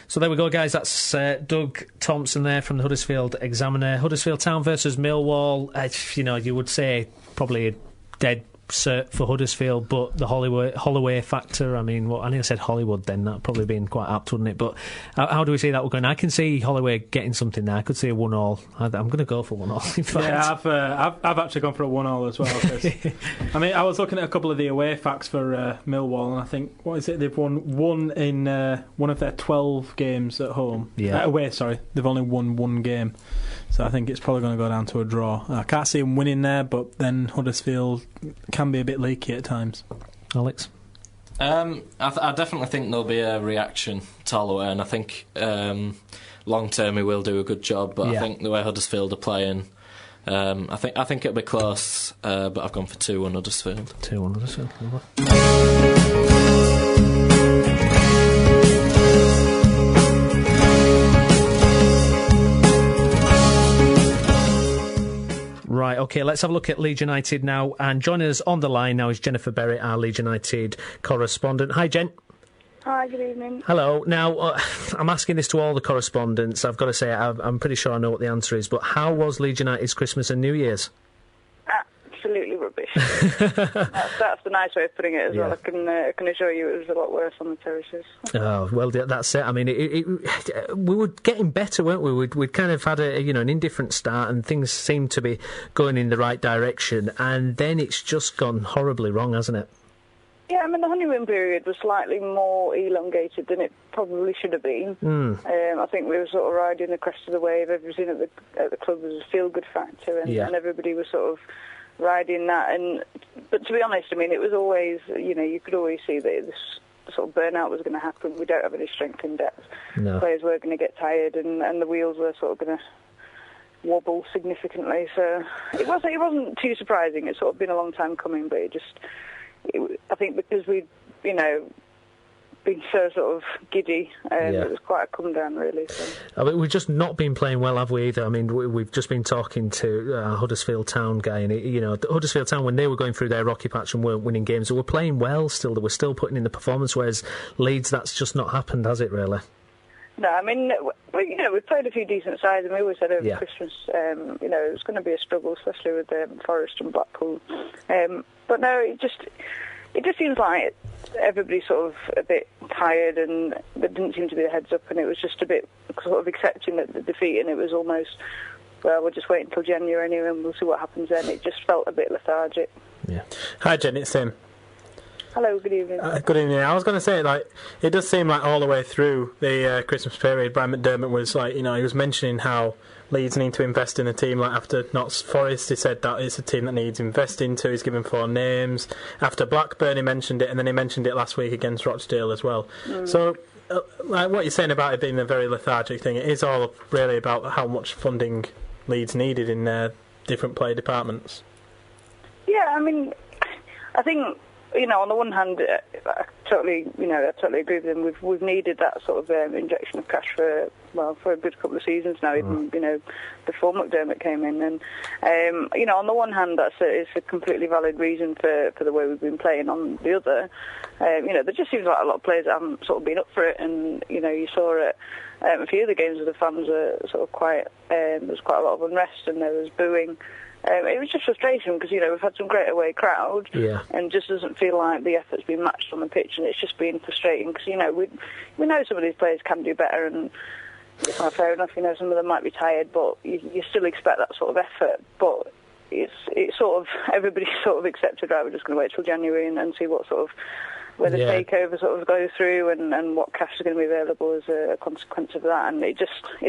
So there we go, guys. That's Doug Thompson there from the Huddersfield Examiner. Huddersfield Town versus Millwall. You would say probably a dead cert for Huddersfield, but the Holloway factor, I mean, I think I said Hollywood then, that'd probably been quite apt, wouldn't it? But how do we see that going? I can see Holloway getting something there. I could see a 1-1. I'm going to go for 1-1, in fact. Yeah, I've actually gone for a 1-1 as well. Cause, I mean, I was looking at a couple of the away facts for Millwall, and I think, what is it, they've won one in one of their 12 games at home. Yeah. Away, sorry. They've only won one game. So I think it's probably going to go down to a draw. I can't see them winning there, but then Huddersfield can be a bit leaky at times. Alex? I definitely think there'll be a reaction to Holloway, and I think long term he will do a good job, but I think the way Huddersfield are playing, I think it'll be close, but I've gone for 2-1 Huddersfield. 2-1 Huddersfield. Right, OK, let's have a look at Leeds United now. And joining us on the line now is Jennifer Berry, our Leeds United correspondent. Hi, Jen. Hi, good evening. Hello. Now, I'm asking this to all the correspondents. I've got to say, I'm pretty sure I know what the answer is. But how was Leeds United's Christmas and New Year's? Absolutely rubbish. That's the nice way of putting it as well. I can assure you it was a lot worse on the terraces. Oh, well, that's it. I mean, we were getting better, weren't we? We'd kind of had an indifferent start, and things seemed to be going in the right direction, and then it's just gone horribly wrong, hasn't it? Yeah, I mean, the honeymoon period was slightly more elongated than it probably should have been. I think we were sort of riding the crest of the wave. Everything at the club was a feel-good factor, and everybody was sort of riding that. But to be honest, I mean, it was always, you could always see that this sort of burnout was going to happen. We don't have any strength in depth. No. Players were going to get tired, and the wheels were sort of going to wobble significantly. So it wasn't too surprising. It's sort of been a long time coming, but I think because we'd, been so sort of giddy, it was quite a come down, really. So. I mean, we've just not been playing well, have we, either? I mean, we've just been talking to a Huddersfield Town guy, and, Huddersfield Town, when they were going through their rocky patch and weren't winning games, they were playing well still. They were still putting in the performance, whereas Leeds, that's just not happened, has it, really? No, I mean, we've played a few decent sides, and we always said over Christmas, it was going to be a struggle, especially with Forest and Blackpool. But no, it just seems like everybody's sort of a bit tired, and there didn't seem to be a heads up, and it was just a bit sort of accepting the defeat, and it was almost, well, we'll just wait until January anyway, and we'll see what happens then. It just felt a bit lethargic. Yeah. Hi, Jen, it's Tim. Hello, good evening. Good evening. I was going to say, it does seem like all the way through the Christmas period, Brian McDermott was he was mentioning how Leeds need to invest in a team. Like after Notts Forest, he said that it's a team that needs investing into. He's given 4 names. After Blackburn, he mentioned it, and then he mentioned it last week against Rochdale as well. So, what you're saying about it being a very lethargic thing, it is all really about how much funding Leeds needed in their different player departments. Yeah, I mean, I think, on the one hand, I totally agree with him. We've needed that sort of injection of cash for a good couple of seasons now, even, before McDermott came in. And, on the one hand, it's a completely valid reason for the way we've been playing. On the other, there just seems like a lot of players haven't sort of been up for it. And, you saw it, a few of the games where the fans were sort of quite, there was quite a lot of unrest and there was booing. It was just frustration because, we've had some great away crowd and just doesn't feel like the effort's been matched on the pitch, and it's just been frustrating because, we know some of these players can do better, and fair enough, some of them might be tired, but you still expect that sort of effort. But it's sort of, everybody's sort of accepted, right, we're just going to wait till January and see what sort of, where the takeover sort of goes through and what cash is going to be available as a consequence of that, and it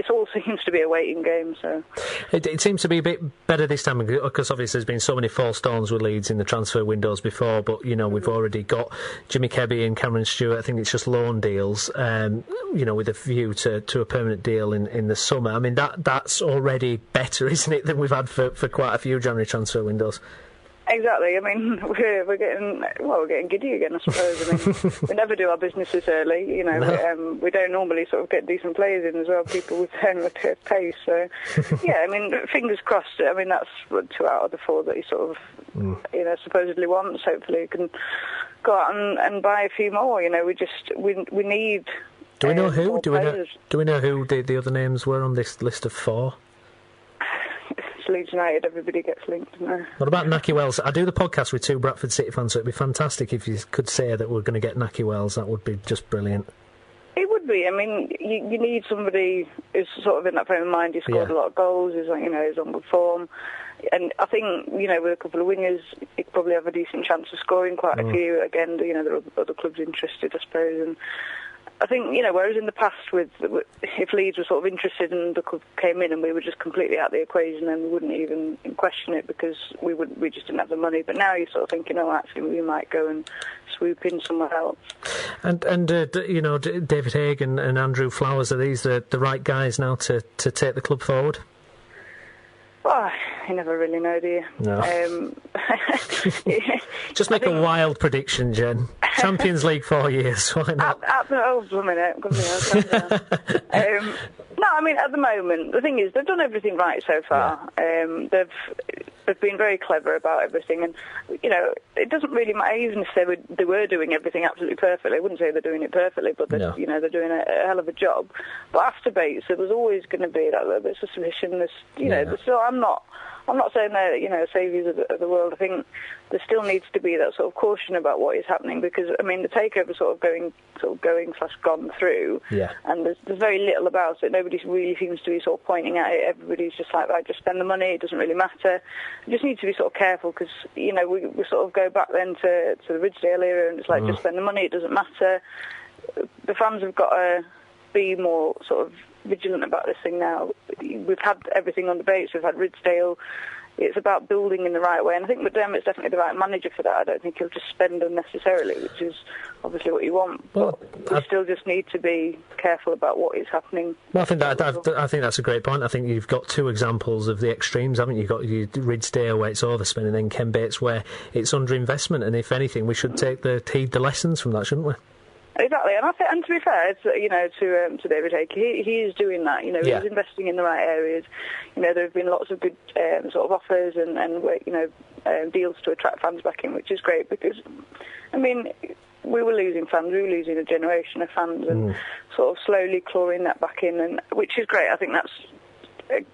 all seems to be a waiting game. So it seems to be a bit better this time because obviously there's been so many false dawns with Leeds in the transfer windows before, but we've already got Jimmy Kebby and Cameron Stewart. I think it's just loan deals, with a view to a permanent deal in the summer. I mean that's already better, isn't it, than we've had for quite a few January transfer windows. Exactly. I mean, we're getting giddy again, I suppose. I mean, we never do our business this early. No. We don't normally sort of get decent players in as well. People with pace. So, I mean, fingers crossed. I mean, that's 2 out of the 4 that he sort of, supposedly wants. Hopefully, he can go out and buy a few more. We need. Do we know who? Do we know who the other names were on this list of 4? Leeds United, everybody gets linked, doesn't they? What about Nahki Wells? I do the podcast with 2 Bradford City fans, so it'd be fantastic if you could say that we're going to get Nahki Wells. That would be just brilliant. It would be. I mean, you need somebody who's sort of in that frame of mind. He scored a lot of goals. He's on good form. And I think, with a couple of wingers, he could probably have a decent chance of scoring quite a few. Again, there are other clubs interested, I suppose. And I think, whereas in the past, if Leeds were sort of interested and the club came in and we were just completely out of the equation, then we wouldn't even question it because we just didn't have the money. But now you're sort of thinking, actually, we might go and swoop in somewhere else. And David Haig and Andrew Flowers, are these the right guys now to take the club forward? Well, you never really know, do you? No. Just make a wild prediction, Jen. Champions League 4 years, why not? No, I mean, at the moment, the thing is, they've done everything right so far. Yeah. They've been very clever about everything, and, it doesn't really matter, even if they were doing everything absolutely perfectly. I wouldn't say they're doing it perfectly, but they're doing a hell of a job. But after Bates, there was always going to be that little bit of suspicion. So I'm not saying they're, saviours of the world. I think there still needs to be that sort of caution about what is happening because, I mean, the takeover sort of going/gone through, and there's very little about it. Nobody really seems to be sort of pointing at it. Everybody's just like, right, just spend the money. It doesn't really matter. just need to be sort of careful because, you know, we sort of go back then to the Ridsdale era and it's like, just spend the money, it doesn't matter. The fans have got to be more sort of vigilant about this thing now. We've had everything on the base, we've had Ridsdale. It's about building in the right way, and I think McDermott's definitely the right manager for that. I don't think he'll just spend unnecessarily, which is obviously what you want. But we still just need to be careful about what is happening. Well, I think that's a great point. I think you've got two examples of the extremes, haven't you? You've got Ridsdale where it's overspending, and then Ken Bates where it's underinvestment. And if anything, we should heed the lessons from that, shouldn't we? Exactly, and to be fair, you know, to David Hake, he is doing that. You know, he's investing in the right areas. You know, there have been lots of good sort of offers and you know, deals to attract fans back in, which is great because, I mean, we were losing fans, we were losing a generation of fans, and sort of slowly clawing that back in, and which is great. I think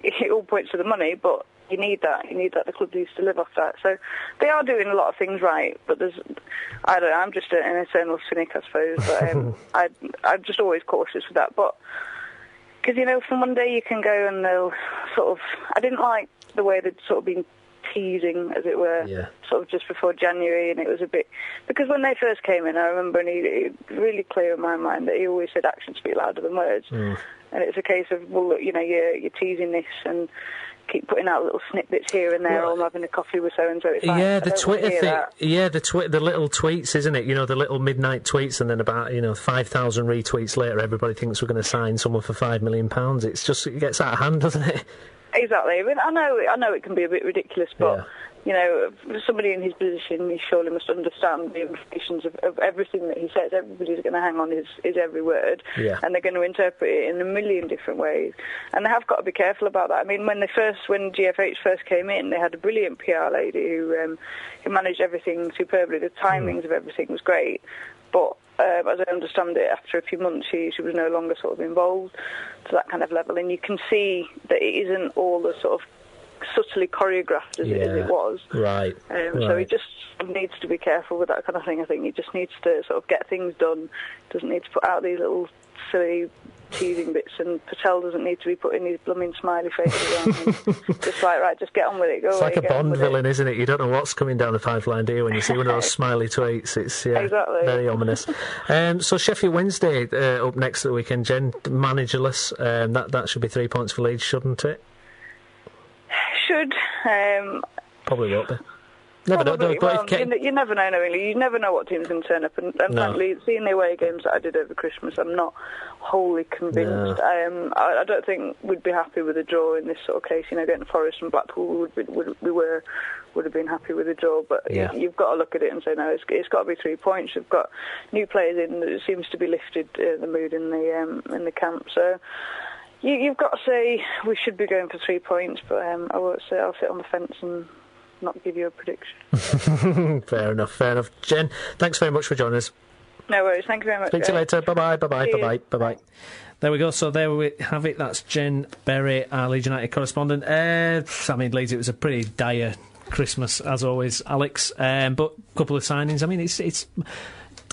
it all points to the money, but you need that. The club needs to live off that. So they are doing a lot of things right, but I don't know, I'm just an eternal cynic, I suppose. But I'm just always cautious with that. But because, you know, from one day you can go and they'll sort of. I didn't like the way they'd sort of been teasing, as it were, sort of just before January, and it was a bit because when they first came in, I remember, and it really clear in my mind that he always said actions speak louder than words, and it's a case of, well, look, you know, you're teasing this and keep putting out little snippets here and there, or I'm having a coffee with so and so. Yeah, the Twitter thing. Yeah, the little tweets, isn't it? You know, the little midnight tweets, and then about 5,000 retweets later, everybody thinks we're going to sign someone for £5 million. It's just, it gets out of hand, doesn't it? Exactly. I mean, I know it can be a bit ridiculous, but you know, somebody in his position, he surely must understand the implications of everything that he says. Everybody's going to hang on his every word, and they're going to interpret it in a million different ways. And they have got to be careful about that. I mean, when GFH first came in, they had a brilliant PR lady who managed everything superbly. The timings of everything was great, but as I understand it, after a few months, she was no longer sort of involved to that kind of level. And you can see that it isn't all the sort of subtly choreographed as it was. Right. So he just needs to be careful with that kind of thing. I think he just needs to sort of get things done. Doesn't need to put out these little silly teasing bits, and Patel doesn't need to be putting these blooming smiley faces on. Just like, right, just get on with it. It's like a Bond villain, isn't it? You don't know what's coming down the pipeline, do you? When you see one of those smiley tweets, it's very ominous. So Sheffield Wednesday up next at the weekend, Jen, managerless. That should be 3 points for Leeds, shouldn't it? Should. Probably won't be. You never know, really. You never know what team's going to turn up. And frankly, seeing the away games that I did over Christmas, I'm not wholly convinced. No. I don't think we'd be happy with a draw in this sort of case. You know, getting Forest and Blackpool, would have been happy with a draw. But you've got to look at it and say, no, it's got to be 3 points. We've got new players in. It seems to be lifted the mood in the camp. So you've got to say we should be going for 3 points. But I won't say I'll sit on the fence and not give you a prediction. Fair enough. Jen, thanks very much for joining us. No worries, thank you very much. Speak to you later. Bye-bye. There we go, so there we have it. That's Jen Berry, our Leeds United correspondent. I mean, Leeds, it was a pretty dire Christmas, as always, Alex, but a couple of signings. I mean, it's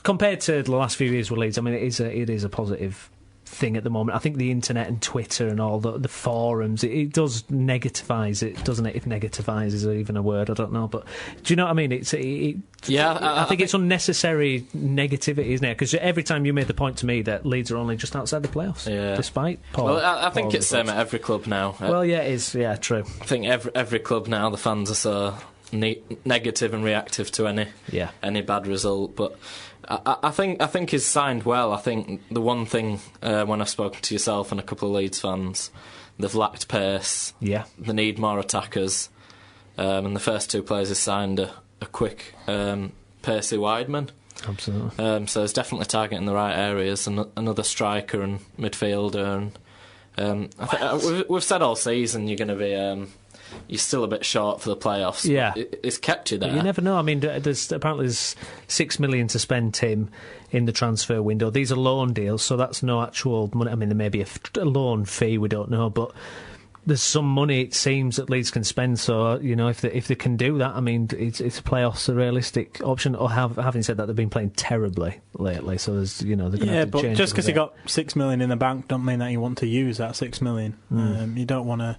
compared to the last few years with Leeds, I mean, it is a positive thing at the moment. I think the internet and Twitter and all the forums, it does negativise it, doesn't it? If negativise is even a word, I don't know, but do you know what I mean? I think it's unnecessary negativity, isn't it? Because every time you made the point to me that Leeds are only just outside the playoffs, despite Paul. Well, I think it's at every club now. Well, yeah, it is. Yeah, true. I think every club now, the fans are so negative and reactive to any bad result, but I think he's signed well. I think the one thing, when I've spoken to yourself and a couple of Leeds fans, they've lacked pace. Yeah. They need more attackers. And the first two players he's signed are quick, pacey widemen. Absolutely. So he's definitely targeting the right areas. And another striker and midfielder. And we've said all season you're going to be... you're still a bit short for the playoffs. Yeah, it's kept you there. You never know. I mean, there's 6 million to spend, Tim, in the transfer window. These are loan deals, so that's no actual money. I mean, there may be a loan fee. We don't know, but there's some money it seems that Leeds can spend. So you know, if they can do that, I mean, it's playoffs a realistic option. Or having said that, they've been playing terribly lately. So there's they're going to have to change. Just because you got 6 million in the bank, don't mean that you want to use that 6 million. You don't want to.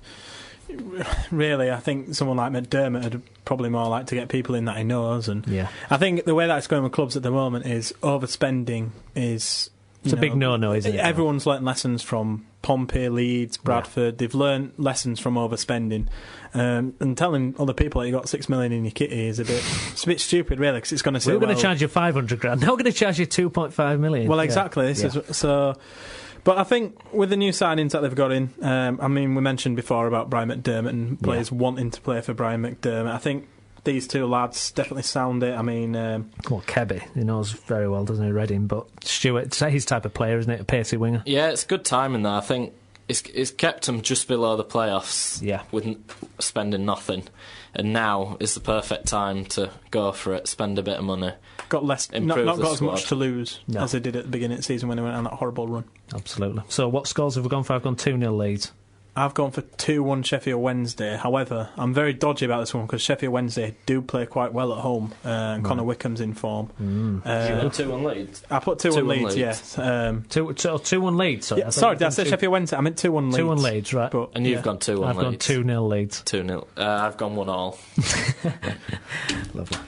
really, I think someone like McDermott would probably more like to get people in that he knows. And Yeah. I think the way that it's going with clubs at the moment is overspending is... It's a big no-no, isn't it? Everyone's learnt lessons from Pompey, Leeds, Bradford. They've learnt lessons from overspending. And telling other people that you got $6 million in your kitty is it's a bit stupid, really, because it's going to say, we're going to charge you $500,000. Now we're going to charge you $2.5 million. Well, exactly. This is so. But I think with the new signings that they've got in, I mean, we mentioned before about Brian McDermott and players wanting to play for Brian McDermott. I think these two lads definitely sound it. I mean... well, Kebby, he knows very well, doesn't he, Reading? But Stewart, it's his type of player, isn't it? A pacey winger. Yeah, it's good timing there. I think it's kept them just below the playoffs with spending nothing. And now is the perfect time to go for it, spend a bit of money. Got less, not got as much to lose No. as they did at the beginning of the season when they went on that horrible run. Absolutely. So what scores have we gone for? I've gone 2-0 Leeds. I've gone for 2-1 Sheffield Wednesday. However, I'm very dodgy about this one because Sheffield Wednesday do play quite well at home, and Connor Wickham's in form. You put 2-1 Leeds? I put 2-1 Leeds, yes. 2-1 Leeds, sorry. Yeah, sorry, did I say Sheffield Wednesday? I meant 2-1 Leeds. 2-1 Leeds, right. But, and you've gone 2-1 Leeds? I've gone 2-0 Leeds. 2-0. I've gone 1-1. Lovely.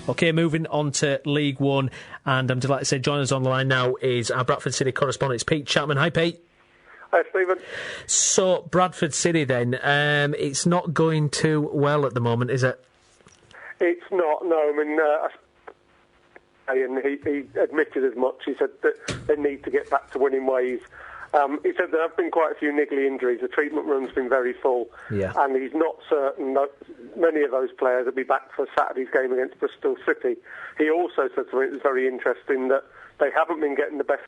OK, moving on to League One, and I'm delighted to say joining us on the line now is our Bradford City correspondent, it's Pete Chapman. Hi, Pete. Hi, Stephen. So, Bradford City then, it's not going too well at the moment, is it? It's not, no. I mean, and he admitted as much. He said that they need to get back to winning ways. He said there have been quite a few niggly injuries. The treatment room's been very full, and he's not certain that many of those players will be back for Saturday's game against Bristol City. He also said something that's very interesting, that they haven't been getting the best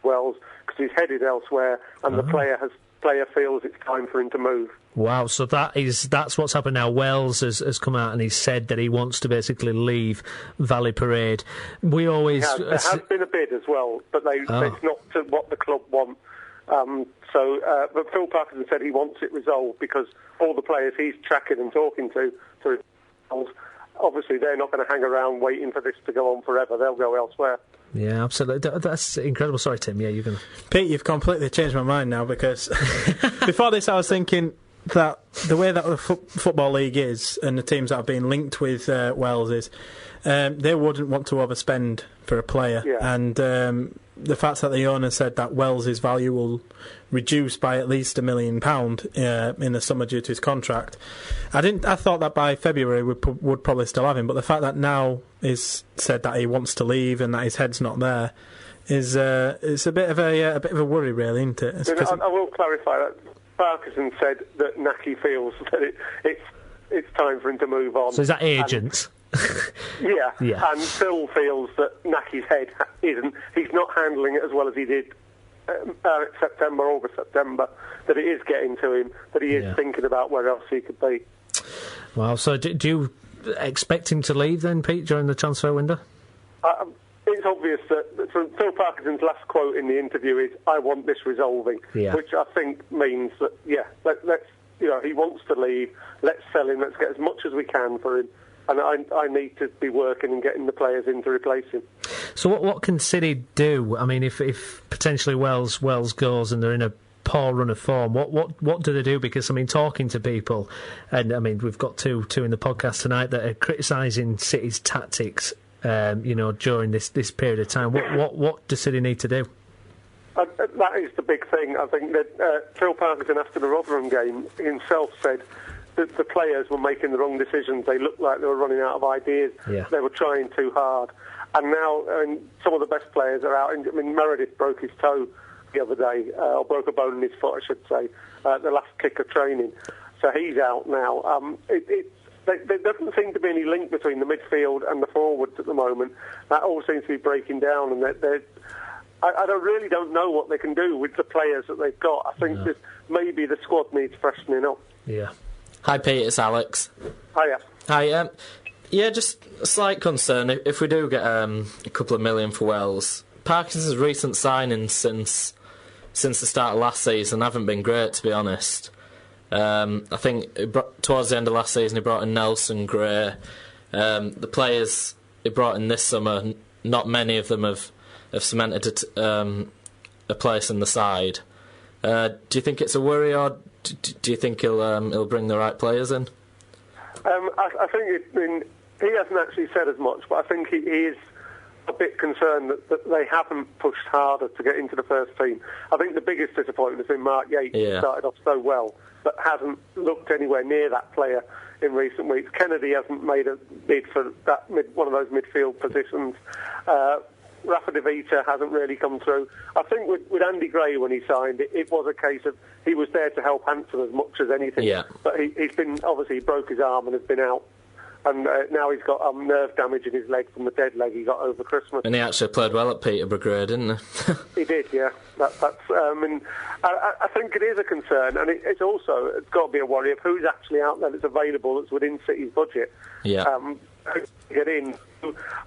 Wells because he's headed elsewhere, and the player feels it's time for him to move. Wow, so that's what's happened now. Wells has come out and he's said that he wants to basically leave Valley Parade. We always... There has been a bid as well, but it's not to what the club want. But Phil Parkinson said he wants it resolved because all the players he's tracking and talking to obviously they're not going to hang around waiting for this to go on forever. They'll go elsewhere. Yeah, absolutely. That's incredible. Sorry, Tim. Yeah, you're going to... Pete, you've completely changed my mind now because before this I was thinking that the way that the Football League is and the teams that have been linked with Wells is they wouldn't want to overspend for a player. Yeah. And the fact that the owner said that Wells' value will reduce by at least £1 million in the summer due to his contract, I thought that by February would probably still have him, but the fact that now is said that he wants to leave and that his head's not there is it's a bit of a worry, really, isn't it? I will clarify that Parkinson said that Naki feels that it's time for him to move on. So is that agents? Yeah, and Phil feels that Naki's head isn't. He's not handling it as well as he did August, September. That it is getting to him. That he is thinking about where else he could be. Well, so do you expect him to leave then, Pete, during the transfer window? It's obvious that from Phil Parkinson's last quote in the interview is, "I want this resolving," which I think means that let's he wants to leave. Let's sell him. Let's get as much as we can for him. And I need to be working and getting the players in to replace him. So what can City do? I mean, if potentially Wells goes and they're in a poor run of form, what do they do? Because I mean, talking to people, and I mean, we've got two in the podcast tonight that are criticising City's tactics. During this period of time, what does City need to do? That is the big thing. I think that Phil Parkinson, after the Rotherham game, himself said that the players were making the wrong decisions. They looked like they were running out of ideas. Yeah. They were trying too hard. And now some of the best players are out. I mean, Meredith broke his toe the other day, or broke a bone in his foot, I should say, the last kick of training. So he's out now. There doesn't seem to be any link between the midfield and the forwards at the moment. That all seems to be breaking down, and I really don't know what they can do with the players that they've got. I think maybe the squad needs freshening up. Yeah. Hi, Pete, it's Alex. Hiya. Hi, just a slight concern. If we do get a couple of million for Wells, Parkinson's recent signings since the start of last season haven't been great, to be honest. I think towards the end of last season he brought in Nelson, Gray. The players he brought in this summer, not many of them have cemented a place in the side. Do you think it's a worry, or do you think he'll bring the right players in? I think he hasn't actually said as much, but I think he is a bit concerned that they haven't pushed harder to get into the first team. I think the biggest disappointment has been Mark Yates, who started off so well, but hasn't looked anywhere near that player in recent weeks. Kennedy hasn't made a bid for one of those midfield positions. Rafa De Vita hasn't really come through. I think with Andy Gray, when he signed, it was a case of he was there to help Hansen as much as anything. Yeah. But he's been, obviously, he broke his arm and has been out. And now he's got nerve damage in his leg from the dead leg he got over Christmas. And he actually played well at Peterborough Grey, didn't he? He did, yeah. I think it is a concern, and it's got to be a worry of who's actually out there that's available that's within City's budget. Yeah. Get in.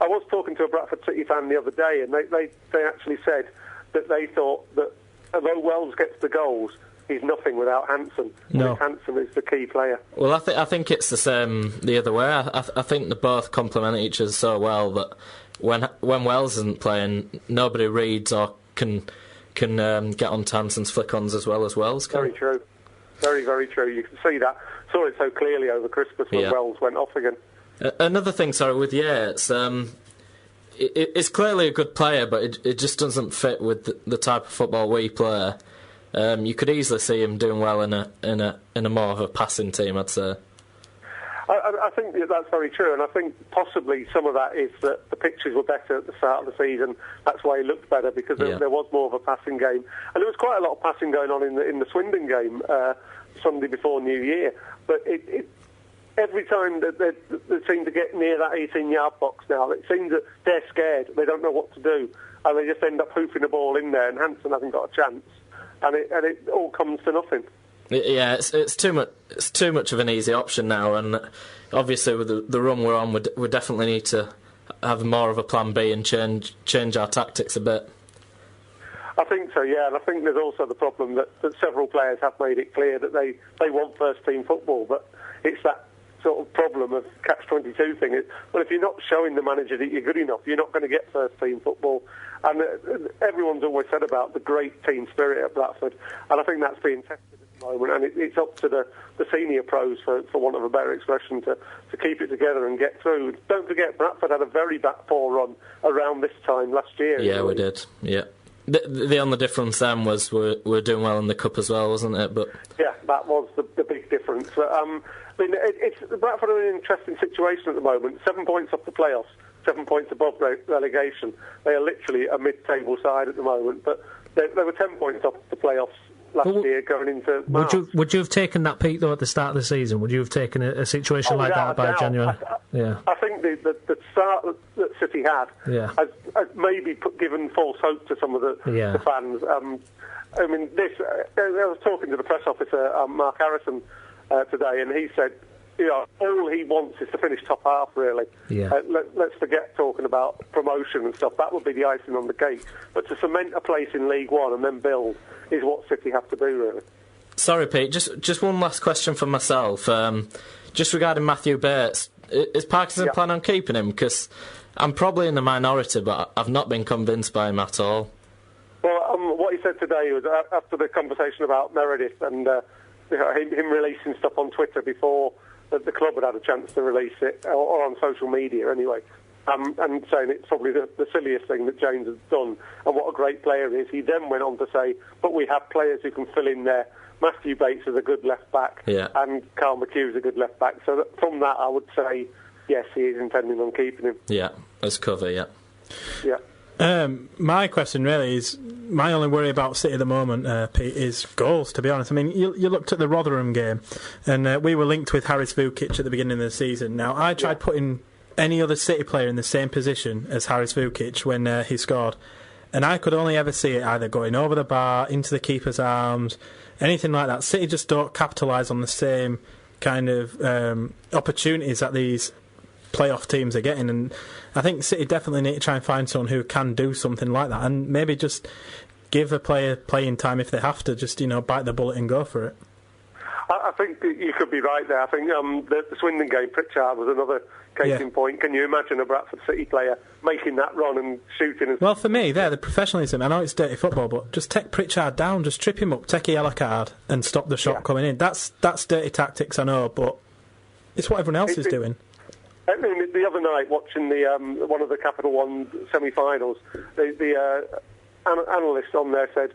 I was talking to a Bradford City fan the other day, and they actually said that they thought that although Wells gets the goals, he's nothing without Hansen. No. Hansen is the key player. Well, I think it's the same the other way. I think they both complement each other so well that when Wells isn't playing, nobody reads or can get on Hansen's flick-ons as well as Wells can. Very true. Very, very true. You can see that. Saw it so clearly over Christmas when Wells went off again. Another thing, with Yates, it's clearly a good player, but it just doesn't fit with the type of football we play. You could easily see him doing well in a more of a passing team, I'd say. I think that's very true, and I think possibly some of that is that the pitches were better at the start of the season. That's why he looked better, because there was more of a passing game, and there was quite a lot of passing going on in the Swindon game Sunday before New Year. But every time that they seem to get near that 18-yard box now, it seems that they're scared. They don't know what to do, and they just end up hoofing the ball in there, and Hansen hasn't got a chance. And it all comes to nothing. Yeah, it's too much. It's too much of an easy option now, and obviously with the run we're on, we definitely need to have more of a plan B and change our tactics a bit. I think so, yeah, and I think there's also the problem that several players have made it clear that they want first team football, but it's that sort of problem of catch-22 thing. Well, if you're not showing the manager that you're good enough, you're not going to get first team football. And everyone's always said about the great team spirit at Bradford, and I think that's being tested at the moment, and it's up to the senior pros, for want of a better expression, to keep it together and get through. Don't forget, Bradford had a very poor run around this time last year. Yeah, we did, yeah. The only difference then was we're doing well in the Cup as well, wasn't it? But yeah, that was the big difference. But, Bradford are in an interesting situation at the moment. 7 points off the playoffs, 7 points above relegation. They are literally a mid-table side at the moment, but they were 10 points off the playoffs last year going into March. Would you have taken that peak, though, at the start of the season? Would you have taken a situation like that by January? I think the start that City had has maybe given false hope to some of the fans. I was talking to the press officer, Mark Harrison, today, and he said, all he wants is to finish top half, really. Yeah. Let's forget talking about promotion and stuff. That would be the icing on the cake. But to cement a place in League One and then build is what City have to do, really. Sorry, Pete, just one last question for myself. Just regarding Matthew Bates, is Parkinson planning on keeping him? Because I'm probably in the minority, but I've not been convinced by him at all. Well, what he said today was, after the conversation about Meredith and him releasing stuff on Twitter before the club had a chance to release it, or on social media anyway, and saying it's probably the silliest thing that James has done, and what a great player he is. He then went on to say, but we have players who can fill in there. Matthew Bates is a good left-back, and Carl McHugh is a good left-back. So from that, I would say, yes, he is intending on keeping him. Yeah, as cover, yeah. My question really is, my only worry about City at the moment, Pete, is goals, to be honest. I mean, you looked at the Rotherham game, and we were linked with Haris Vukic at the beginning of the season. Now, I tried putting any other City player in the same position as Haris Vukic when he scored, and I could only ever see it either going over the bar, into the keeper's arms, anything like that. City just don't capitalise on the same kind of opportunities that these playoff teams are getting, and I think City definitely need to try and find someone who can do something like that, and maybe just give a player playing time if they have to, just bite the bullet and go for it. I think you could be right there. I think the Swindon game, Pritchard, was another case in point. Can you imagine a Bradford City player making that run and shooting? Well, for me, the professionalism, I know it's dirty football, but just take Pritchard down, just trip him up, take a yellow card and stop the shot coming in. That's dirty tactics, I know, but it's what everyone else is doing. I mean, the other night, watching the one of the Capital One semi-finals, the analyst on there said,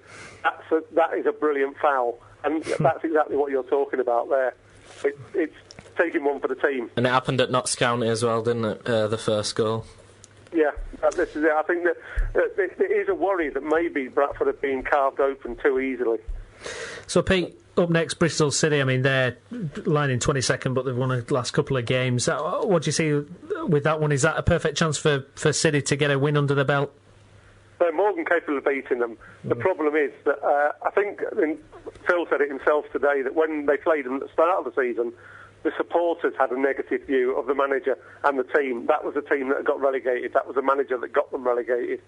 that is a brilliant foul. And that's exactly what you're talking about there. It's taking one for the team. And it happened at Notts County as well, didn't it? The first goal. Yeah, this is it. I think that it is a worry that maybe Bradford have been carved open too easily. So, Pete, up next, Bristol City. I mean, they're lining 22nd, but they've won the last couple of games. What do you see with that one? Is that a perfect chance for City to get a win under the belt? They're more than capable of beating them. The problem is that I think Phil said it himself today, that when they played them at the start of the season, the supporters had a negative view of the manager and the team. That was the team that got relegated. That was the manager that got them relegated.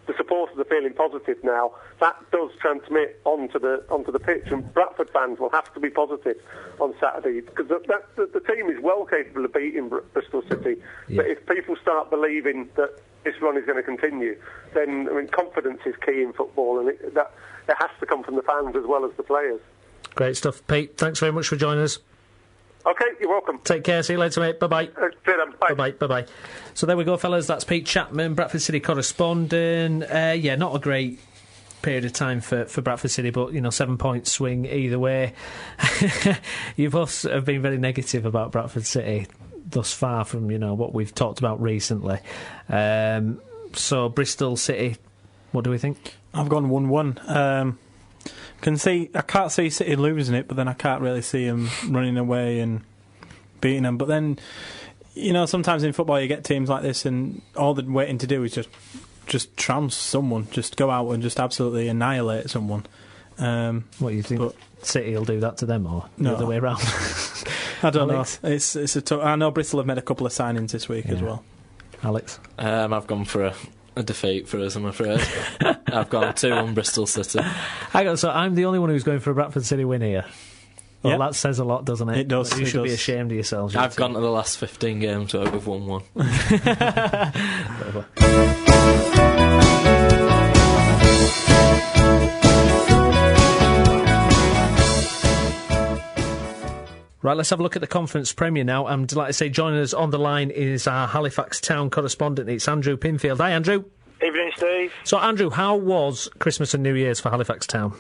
The supporters are feeling positive now. That does transmit onto the pitch, and Bradford fans will have to be positive on Saturday, because the team is well capable of beating Bristol City. Yeah. But if people start believing that this run is going to continue, then confidence is key in football, and it has to come from the fans as well as the players. Great stuff, Pete. Thanks very much for joining us. OK, you're welcome. Take care. See you later, mate. Bye-bye. Bye. Bye-bye. Bye-bye. So there we go, fellas. That's Pete Chapman, Bradford City correspondent. Not a great period of time for Bradford City, but 7-point swing either way. You both have been very negative about Bradford City thus far from what we've talked about recently. So Bristol City, what do we think? I've gone 1-1. I can't see City losing it, but then I can't really see them running away and beating them. But then, sometimes in football you get teams like this, and all they're waiting to do is just trounce someone, just go out and just absolutely annihilate someone. What do you think? City will do that to them, or the other way around? I don't know. I know Bristol have made a couple of signings this week as well. Alex? I've gone for a defeat for us, I'm afraid. I've gone 2-1 Bristol City. So I'm the only one who's going for a Bradford City win here. Well, that says a lot, doesn't it? It does. You should be ashamed of yourselves. I've gone to the last 15 games where we've won one. Right, let's have a look at the Conference Premier now. I'm delighted to say joining us on the line is our Halifax Town correspondent. It's Andrew Pinfield. Hi, Andrew. Evening, Steve. So, Andrew, how was Christmas and New Year's for Halifax Town?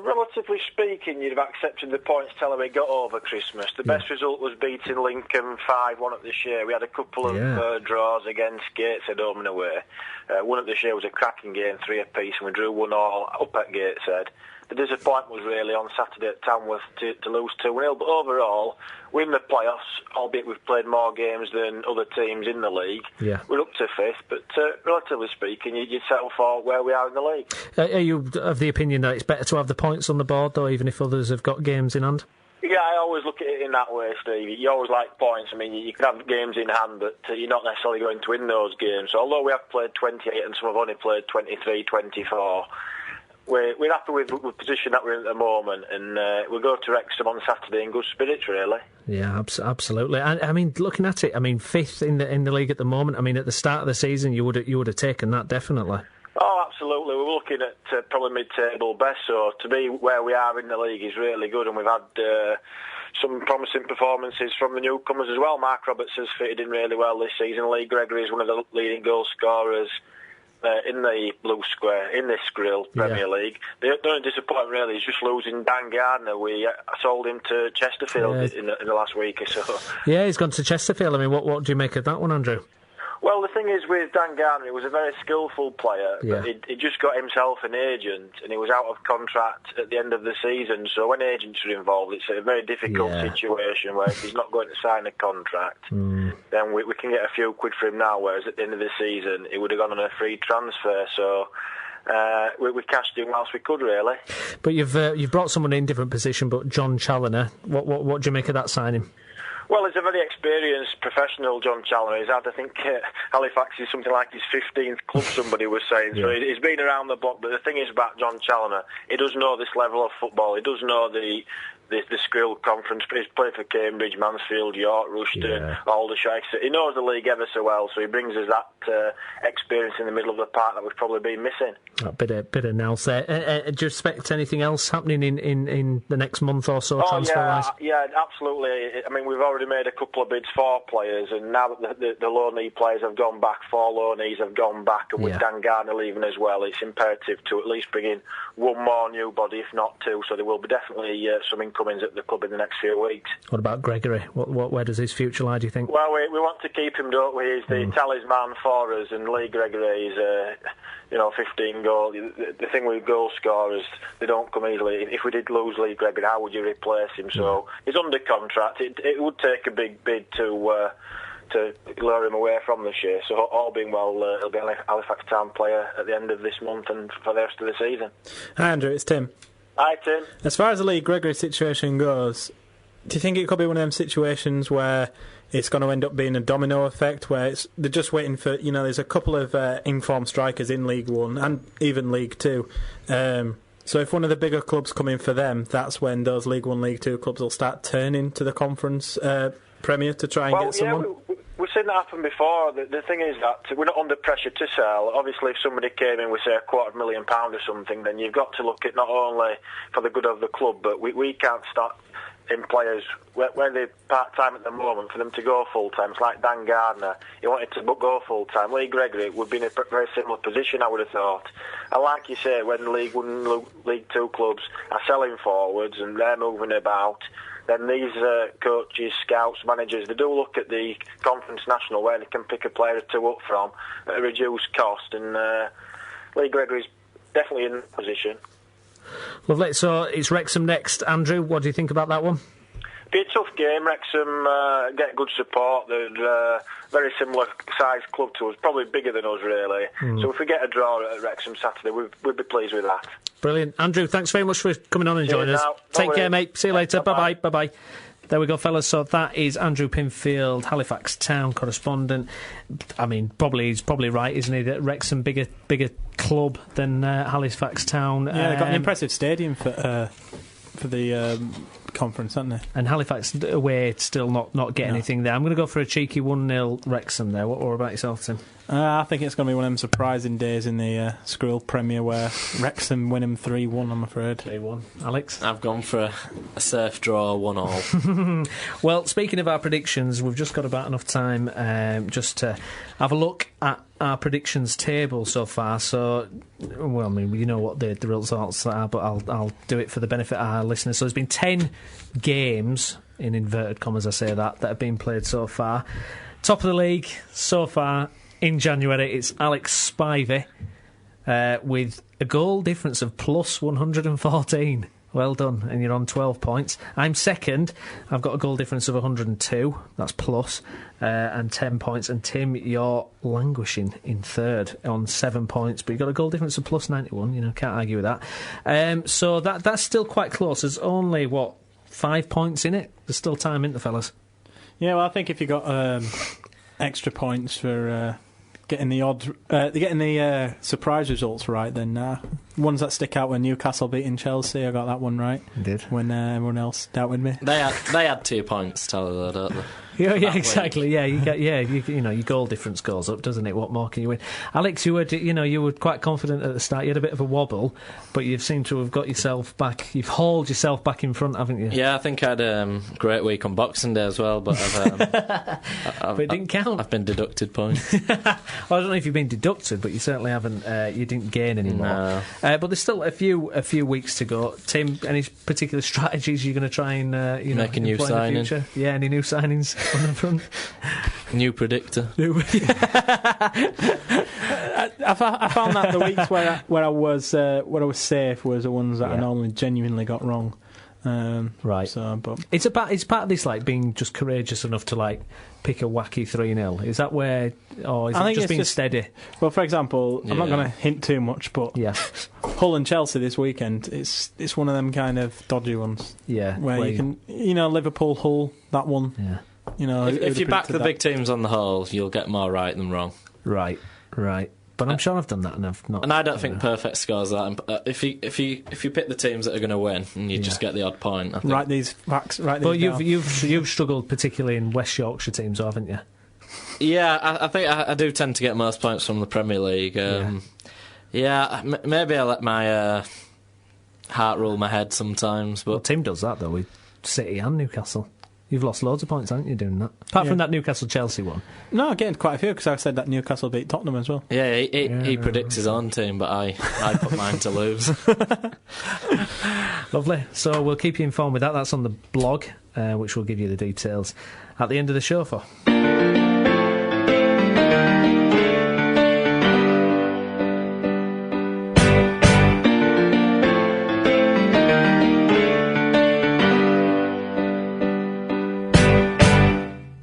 Relatively speaking, you'd have accepted the points tally we got over Christmas. The best result was beating Lincoln 5-1 at the Share. We had a couple of draws against Gateshead home and away. One at the Share was a cracking game, 3 apiece, and we drew 1-1 up at Gateshead. The disappointment was really on Saturday at Tamworth to lose 2-0, but overall, we're in the playoffs, albeit we've played more games than other teams in the league. Yeah. We're up to 5th, but relatively speaking, you'd settle for where we are in the league. Are you of the opinion that it's better to have the points on the board, though, even if others have got games in hand? Yeah, I always look at it in that way, Steve. You always like points. I mean, you can have games in hand, but you're not necessarily going to win those games. So although we have played 28 and some have only played 23, 24... We're happy with the position that we're in at the moment, and we'll go to Wrexham on Saturday in good spirits, really. Yeah, absolutely. I mean, looking at it, 5th in the league at the moment. I mean, at the start of the season, you would have taken that definitely. Oh, absolutely. We're looking at probably mid-table best, so to be where we are in the league is really good, and we've had some promising performances from the newcomers as well. Mark Roberts has fitted in really well this season. Lee Gregory is one of the leading goal scorers in the blue square, in this Grill Premier League. The only disappointment really is just losing Dan Gardner. We sold him to Chesterfield in the last week or so. Yeah, he's gone to Chesterfield. I mean, what do you make of that one, Andrew? Well, the thing is with Dan Gardner, he was a very skillful player, but he just got himself an agent, and he was out of contract at the end of the season. So when agents are involved, it's a very difficult situation where if he's not going to sign a contract, then we can get a few quid for him now, whereas at the end of the season, he would have gone on a free transfer. So we cashed in whilst we could, really. But you've brought someone in different position, but John Challoner, what do you make of that signing? Well, he's a very experienced professional, John Challoner. He's had, I think, Halifax is something like his 15th club, somebody was saying. So he's been around the block. But the thing is about John Challoner, he does know this level of football. He does know the the Skrill Conference. He's played for Cambridge, Mansfield, York, Rushden, Aldershire. He knows the league ever so well, so he brings us that experience in the middle of the park that we've probably been missing. A bit of Nels there. Do you expect anything else happening in the next month or so, transfer-wise? Yeah, absolutely. I mean, we've already made a couple of bids for players, and now that the loanee players have gone back, 4 loanees have gone back, and with Dan Gardner leaving as well, it's imperative to at least bring in one more new body, if not 2, so there will be definitely some incomings at the club in the next few weeks. What about Gregory? Where does his future lie, do you think? Well, we want to keep him, don't we? He's the talisman for us, and Lee Gregory is 15 goals. The thing with goal scorers, they don't come easily. If we did lose Lee Gregory, how would you replace him? So he's under contract. It would take a big bid to lure him away from this year. So all being well, he'll be a Halifax Town player at the end of this month and for the rest of the season. Hi Andrew, it's Tim. Hi Tim. As far as the Lee Gregory situation goes, do you think it could be one of them situations where it's going to end up being a domino effect, where they're just waiting for, there's a couple of informed strikers in League One and even League Two. So if one of the bigger clubs come in for them, that's when those League One, League Two clubs will start turning to the Conference Premier to try and get someone? We've seen that happen before. The thing is that we're not under pressure to sell. Obviously, if somebody came in with, say, £250,000 or something, then you've got to look at not only for the good of the club, but we can't start in players where they're part-time at the moment for them to go full-time. It's like Dan Gardner. He wanted to go full-time. Lee Gregory would be in a very similar position, I would have thought. And like you say, when League One, League Two clubs are selling forwards and they're moving about, then these coaches, scouts, managers, they do look at the Conference National where they can pick a player or 2 up from at a reduced cost, and Lee Gregory's definitely in that position. Lovely. So it's Wrexham next. Andrew, what do you think about that one? Be a tough game. Wrexham get good support. They're very similar size club to us, probably bigger than us really. So if we get a draw at Wrexham Saturday, we'd be pleased with that. Brilliant. Andrew, thanks very much for coming on and joining us. Take care, mate. See you later. Bye-bye. Bye-bye. There we go, fellas. So that is Andrew Pinfield, Halifax Town correspondent. I mean, he's probably right, isn't he, that Wrexham bigger club than Halifax Town. Yeah, they've got an impressive stadium for the Conference, haven't they? And Halifax away still not get anything there. I'm going to go for a cheeky 1-0 Wrexham there. What about yourself, Tim? I think it's going to be one of them surprising days in the Skrill Premier where Wrexham win them 3-1, I'm afraid. 3-1. Alex? I've gone for a safe draw, 1-1. Well, speaking of our predictions, we've just got about enough time just to have a look at our predictions table so far. So, well, I mean, you know what the results are, but I'll do it for the benefit of our listeners. So there's been 10 games, in inverted commas I say that have been played so far. Top of the league so far in January, it's Alex Spivey with a goal difference of plus 114. Well done, and you're on 12 points. I'm second. I've got a goal difference of 102. That's plus, and 10 points. And Tim, you're languishing in third on 7 points, but you've got a goal difference of plus 91. Can't argue with that. So that's still quite close. There's only 5 points in it. There's still time, isn't there, fellas? Yeah, well, I think if you got extra points for getting the surprise results right, then ones that stick out when Newcastle beating Chelsea, I got that one right. You did. When everyone else doubted me. They had 2 points, Tyler, don't they? Yeah, exactly. Yeah, you get your goal difference goes up, doesn't it? What more can you win? Alex, you were quite confident at the start. You had a bit of a wobble, but you seem to have got yourself back. You've hauled yourself back in front, haven't you? Yeah, I think I had a great week on Boxing Day as well, but but it didn't count. I've been deducted points. Well, I don't know if you've been deducted, but you certainly haven't. You didn't gain any more. No. But there's still a few weeks to go. Tim, any particular strategies you're going to try and make a new signing? Yeah, any new signings on the front? New predictor. I found that the weeks where I was safe was the ones that I normally genuinely got wrong. Right. So, but it's part of this, like, being just courageous enough to, like, pick a wacky 3-0. Is that where, or is it just being steady? Well, for example, I'm not going to hint too much, but Hull and Chelsea this weekend, it's one of them kind of dodgy ones. Yeah. Where you can, Liverpool, Hull, that one. Yeah. If you back the big teams on the whole, you'll get more right than wrong. Right. But I'm sure I've done that, and I've not. And I don't think perfect scores that. If you pick the teams that are going to win, and you just get the odd point, I think. Write these facts. Write these But down. you've struggled particularly in West Yorkshire teams, haven't you? Yeah, I think I do tend to get most points from the Premier League. Maybe I let my heart rule my head sometimes. But Tim does that though with City and Newcastle. You've lost loads of points, haven't you, doing that? Apart from that Newcastle-Chelsea one. No, I gained quite a few because I said that Newcastle beat Tottenham as well. Yeah, he predicts his own team, but I put mine to lose. Lovely. So we'll keep you informed with that. That's on the blog, which will give you the details at the end of the show for.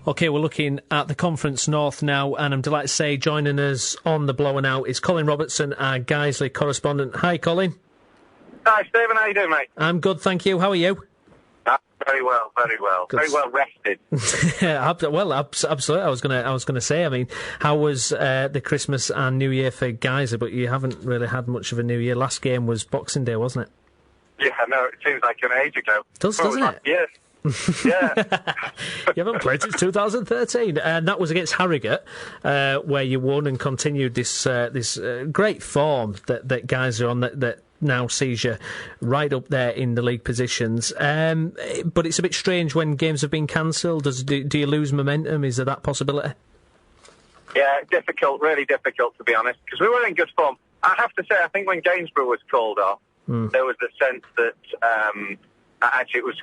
OK, we're looking at the Conference North now, and I'm delighted to say joining us on the blower now is Colin Robertson, our Guiseley correspondent. Hi, Colin. Hi, Stephen. How you doing, mate? I'm good, thank you. How are you? Very well, very well. Good. Very well rested. Well, absolutely. I was gonna say. I mean, how was the Christmas and New Year for Guiseley? But you haven't really had much of a New Year. Last game was Boxing Day, wasn't it? Yeah, no, it seems like an age ago. Doesn't it? Yes. Yeah. You haven't played since 2013, and that was against Harrogate, where you won and continued this great form that guys are on that now sees you right up there in the league positions. But it's a bit strange when games have been cancelled. Do you lose momentum? Is there that possibility? Yeah, difficult, really difficult to be honest, because we were in good form. I have to say, I think when Gainsborough was called off, there was the sense that actually it was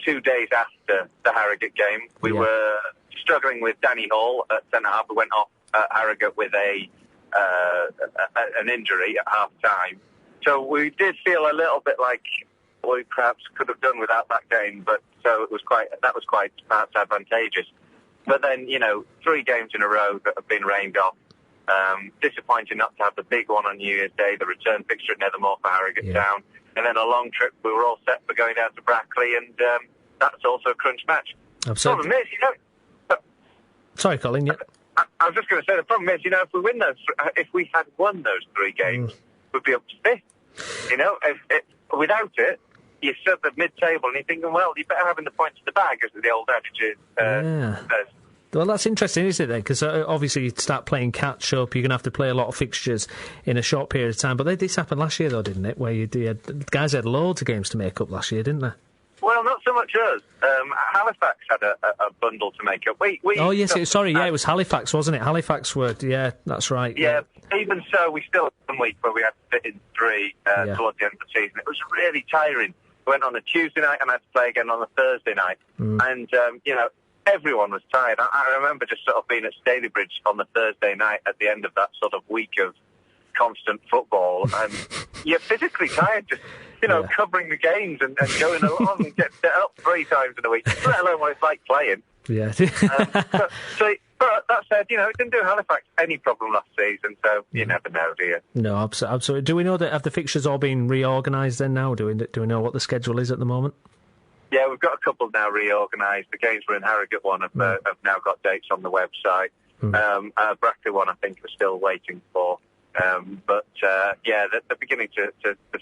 2 days after the Harrogate game. We were struggling with Danny Hall at centre half, who went off at Harrogate with an injury at half time. So we did feel a little bit like we perhaps could have done without that game, but so that was quite perhaps advantageous. But then 3 games in a row that have been rained off. Disappointing not to have the big one on New Year's Day, the return fixture at Nethermore for Harrogate Town, and then a long trip. We were all set for going down to Brackley, and that's also a crunch match. Absolutely. The problem is, Sorry, Colin. Yeah. I was just going to say the problem is, if we had won those 3 games, we'd be up to 5th. Without it, you're sort of mid-table, and you're thinking, well, you better having the points in the bag, as the old adage says. Well, that's interesting, isn't it, then? Because obviously you start playing catch-up, you're going to have to play a lot of fixtures in a short period of time. But this happened last year, though, didn't it? Where guys had loads of games to make up last year, didn't they? Well, not so much us. Halifax had a bundle to make up. We it was Halifax, wasn't it? Halifax were, that's right. Yeah, even so, we still had 1 week where we had to fit in 3 towards the end of the season. It was really tiring. We went on a Tuesday night and had to play again on a Thursday night. And, everyone was tired. I remember just sort of being at Stalybridge on the Thursday night at the end of that sort of week of constant football, and you're physically tired just, covering the games and going along and get set up 3 times in a week, let alone what it's like playing. Yeah. But that said, it didn't do Halifax any problem last season, so you never know, do you? No, absolutely. Do we know that have the fixtures all been reorganised then now? Do we know what the schedule is at the moment? Yeah, we've got a couple now reorganised. The Gainsborough and Harrogate one have now got dates on the website. Brackley one I think we're still waiting for. They're beginning to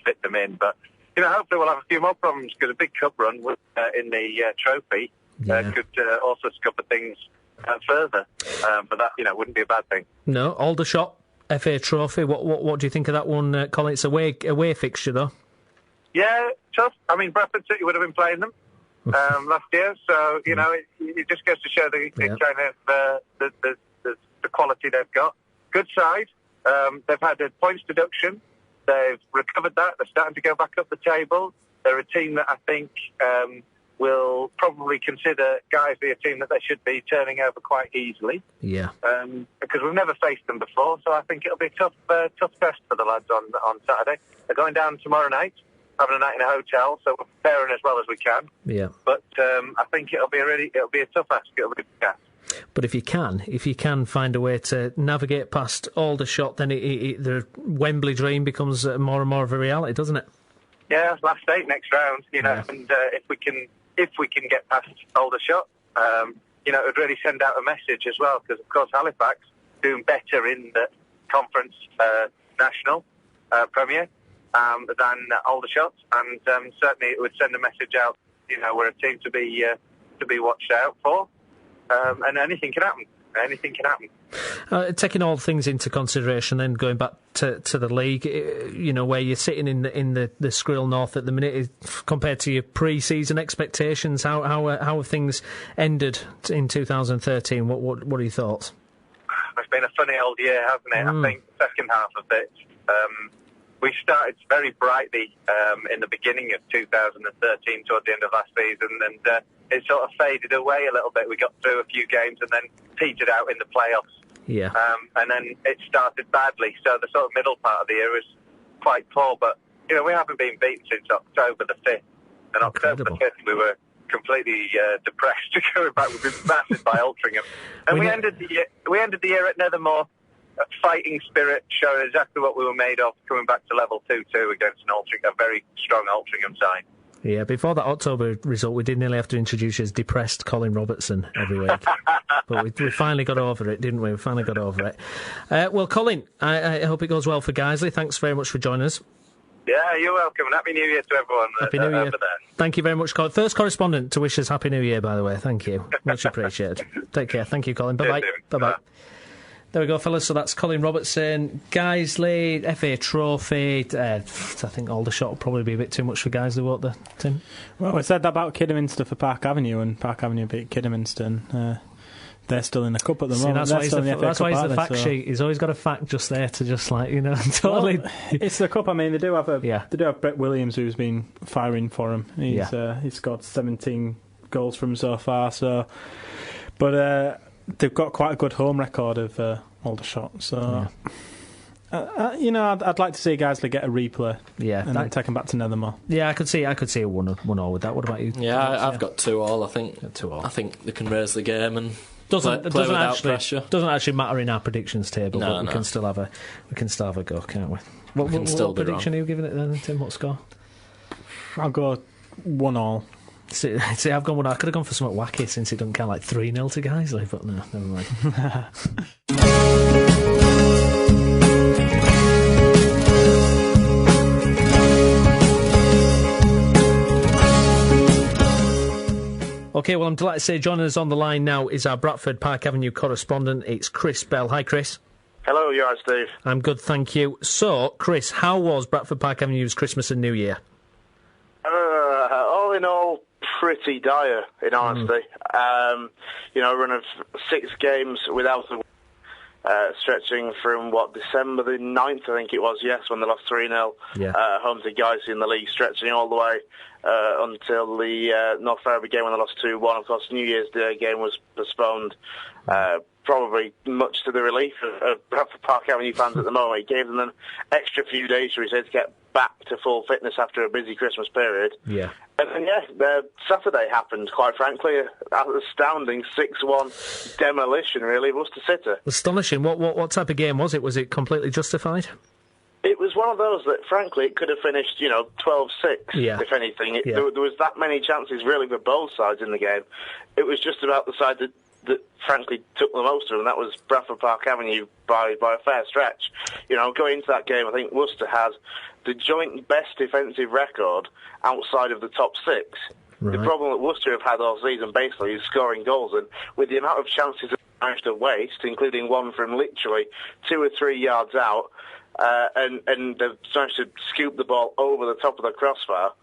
fit them in. But, hopefully we'll have a few more problems because a big cup run in the trophy could also scupper things further. But that, wouldn't be a bad thing. No, Aldershot, FA Trophy. What do you think of that one, Colin? It's a away fixture, though. Yeah, tough. I mean, Bradford City would have been playing them last year, so it just goes to show the kind of the quality they've got. Good side. They've had a points deduction. They've recovered that. They're starting to go back up the table. They're a team that I think will probably consider Guiseley a team that they should be turning over quite easily. Yeah. Because we've never faced them before, so I think it'll be a tough test for the lads on Saturday. They're going down tomorrow night, having a night in a hotel, so we're preparing as well as we can. Yeah. But I think it'll be a tough ask. It'll be a task. But if you can find a way to navigate past Aldershot, then the Wembley dream becomes more and more of a reality, doesn't it? Yeah, last 8 next round, and if we can get past Aldershot, it would really send out a message as well, because of course Halifax doing better in that conference national Premier than Aldershot, and certainly it would send a message out. We're a team to be watched out for, and anything can happen. Anything can happen. Taking all things into consideration, then going back to the league, where you're sitting in the Skrill North at the minute, compared to your pre-season expectations, how have things ended in 2013? What are your thoughts? It's been a funny old year, hasn't it? I think the second half of it. We started very brightly in the beginning of 2013 towards the end of last season, and it sort of faded away a little bit. We got through a few games and then petered out in the playoffs. Yeah. And then it started badly, so the sort of middle part of the year was quite poor. But, we haven't been beaten since October the 5th. And October the 5th, we were completely depressed going back. We've been battered by Altrincham. And we ended the year at Nethermore. A fighting spirit, showing exactly what we were made of, coming back to level 2-2 against a very strong Altrincham side. Yeah, before that October result, we did nearly have to introduce you as depressed Colin Robertson every week. But we finally got over it, didn't we? We finally got over it. Well, Colin, I hope it goes well for Guiseley. Thanks very much for joining us. Yeah, you're welcome, and Happy New Year to everyone. Happy New Year. Over there. Thank you very much, Colin. First correspondent to wish us Happy New Year, by the way. Thank you. Much appreciated. Take care. Thank you, Colin. Bye-bye. Bye-bye. There we go, fellas. So that's Colin Robertson. Guiseley, FA Trophy. I think Aldershot will probably be a bit too much for Guiseley, won't they, Tim? Well, we said that about Kidderminster for Park Avenue, and Park Avenue beat Kidderminster, and they're still in the cup at the moment. That's why he's the fact sheet. He's always got a fact just there to just totally. Well, it's the cup. I mean, they do have Brett Williams, who's been firing for him. He's scored 17 goals from so far. So, but. They've got quite a good home record of Aldershot, so I'd like to see Guiseley get a replay, and then take them back to Nethermore. Yeah, I could see a 1-1 with that. What about you? Yeah, I've got 2-2. I think 2-2. I think they can raise the game and play without pressure. Doesn't actually matter in our predictions table, but we can still have a go, can't we? What prediction are you giving it then, Tim? What score? I'll go 1-1. See, I've gone one. I could have gone for something wacky since it doesn't count, like 3-0 to Guiseley, but no, never mind. OK, well, I'm delighted to say joining us on the line now is our Bradford Park Avenue correspondent. It's Chris Bell. Hi, Chris. Hello, you alright, Steve? I'm good, thank you. So, Chris, how was Bradford Park Avenue's Christmas and New Year? All in all, pretty dire, in honesty. A run of 6 games without a win, stretching from, December the 9th, I think it was, when they lost 3-0 home to Guiseley in the league, stretching all the way until the North Ferriby game when they lost 2-1. Of course, New Year's Day game was postponed, probably much to the relief of Bradford Park Avenue fans at the moment. It gave them an extra few days, shall we say, to get back to full fitness after a busy Christmas period. Yeah. And then, Saturday happened, quite frankly. An astounding 6-1 demolition, really, of Worcester City. Astonishing. What type of game was it? Was it completely justified? It was one of those that, frankly, it could have finished, 12-6, if anything. There was that many chances, really, for both sides in the game. It was just about the side that frankly took the most of them, and that was Bradford Park Avenue by a fair stretch. Going into that game, I think Worcester has the joint best defensive record outside of the top 6. Right. The problem that Worcester have had all season, basically, is scoring goals, and with the amount of chances they managed to waste, including one from literally 2 or 3 yards out, and they've managed to scoop the ball over the top of the crossbar.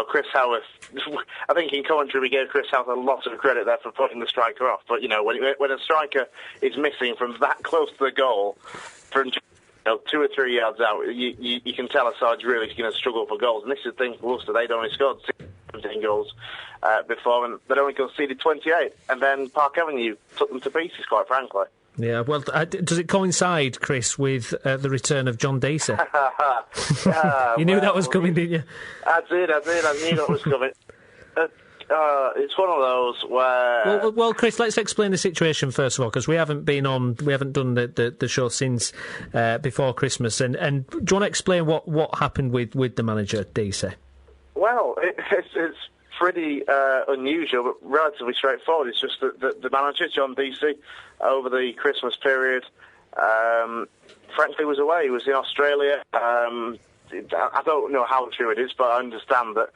Chris Howarth, I think in commentary we gave Chris Howarth a lot of credit there for putting the striker off. But, when a striker is missing from that close to the goal, from 2 or 3 yards out, you can tell a side's really going to struggle for goals. And this is the thing for Worcester, they'd only scored 17 goals before, and they'd only conceded 28. And then Park Avenue took them to pieces, quite frankly. Yeah, well, does it coincide, Chris, with the return of John Dacey? You knew that was coming, didn't you? I did. I knew that was coming. It's one of those where... Well, Chris, let's explain the situation first of all, because we haven't done the show since before Christmas. And do you want to explain what happened with the manager, Dacey? Well, it's pretty unusual, but relatively straightforward. It's just that the manager, John Dacey, over the Christmas period, frankly, was away. He was in Australia. I don't know how true it is, but I understand that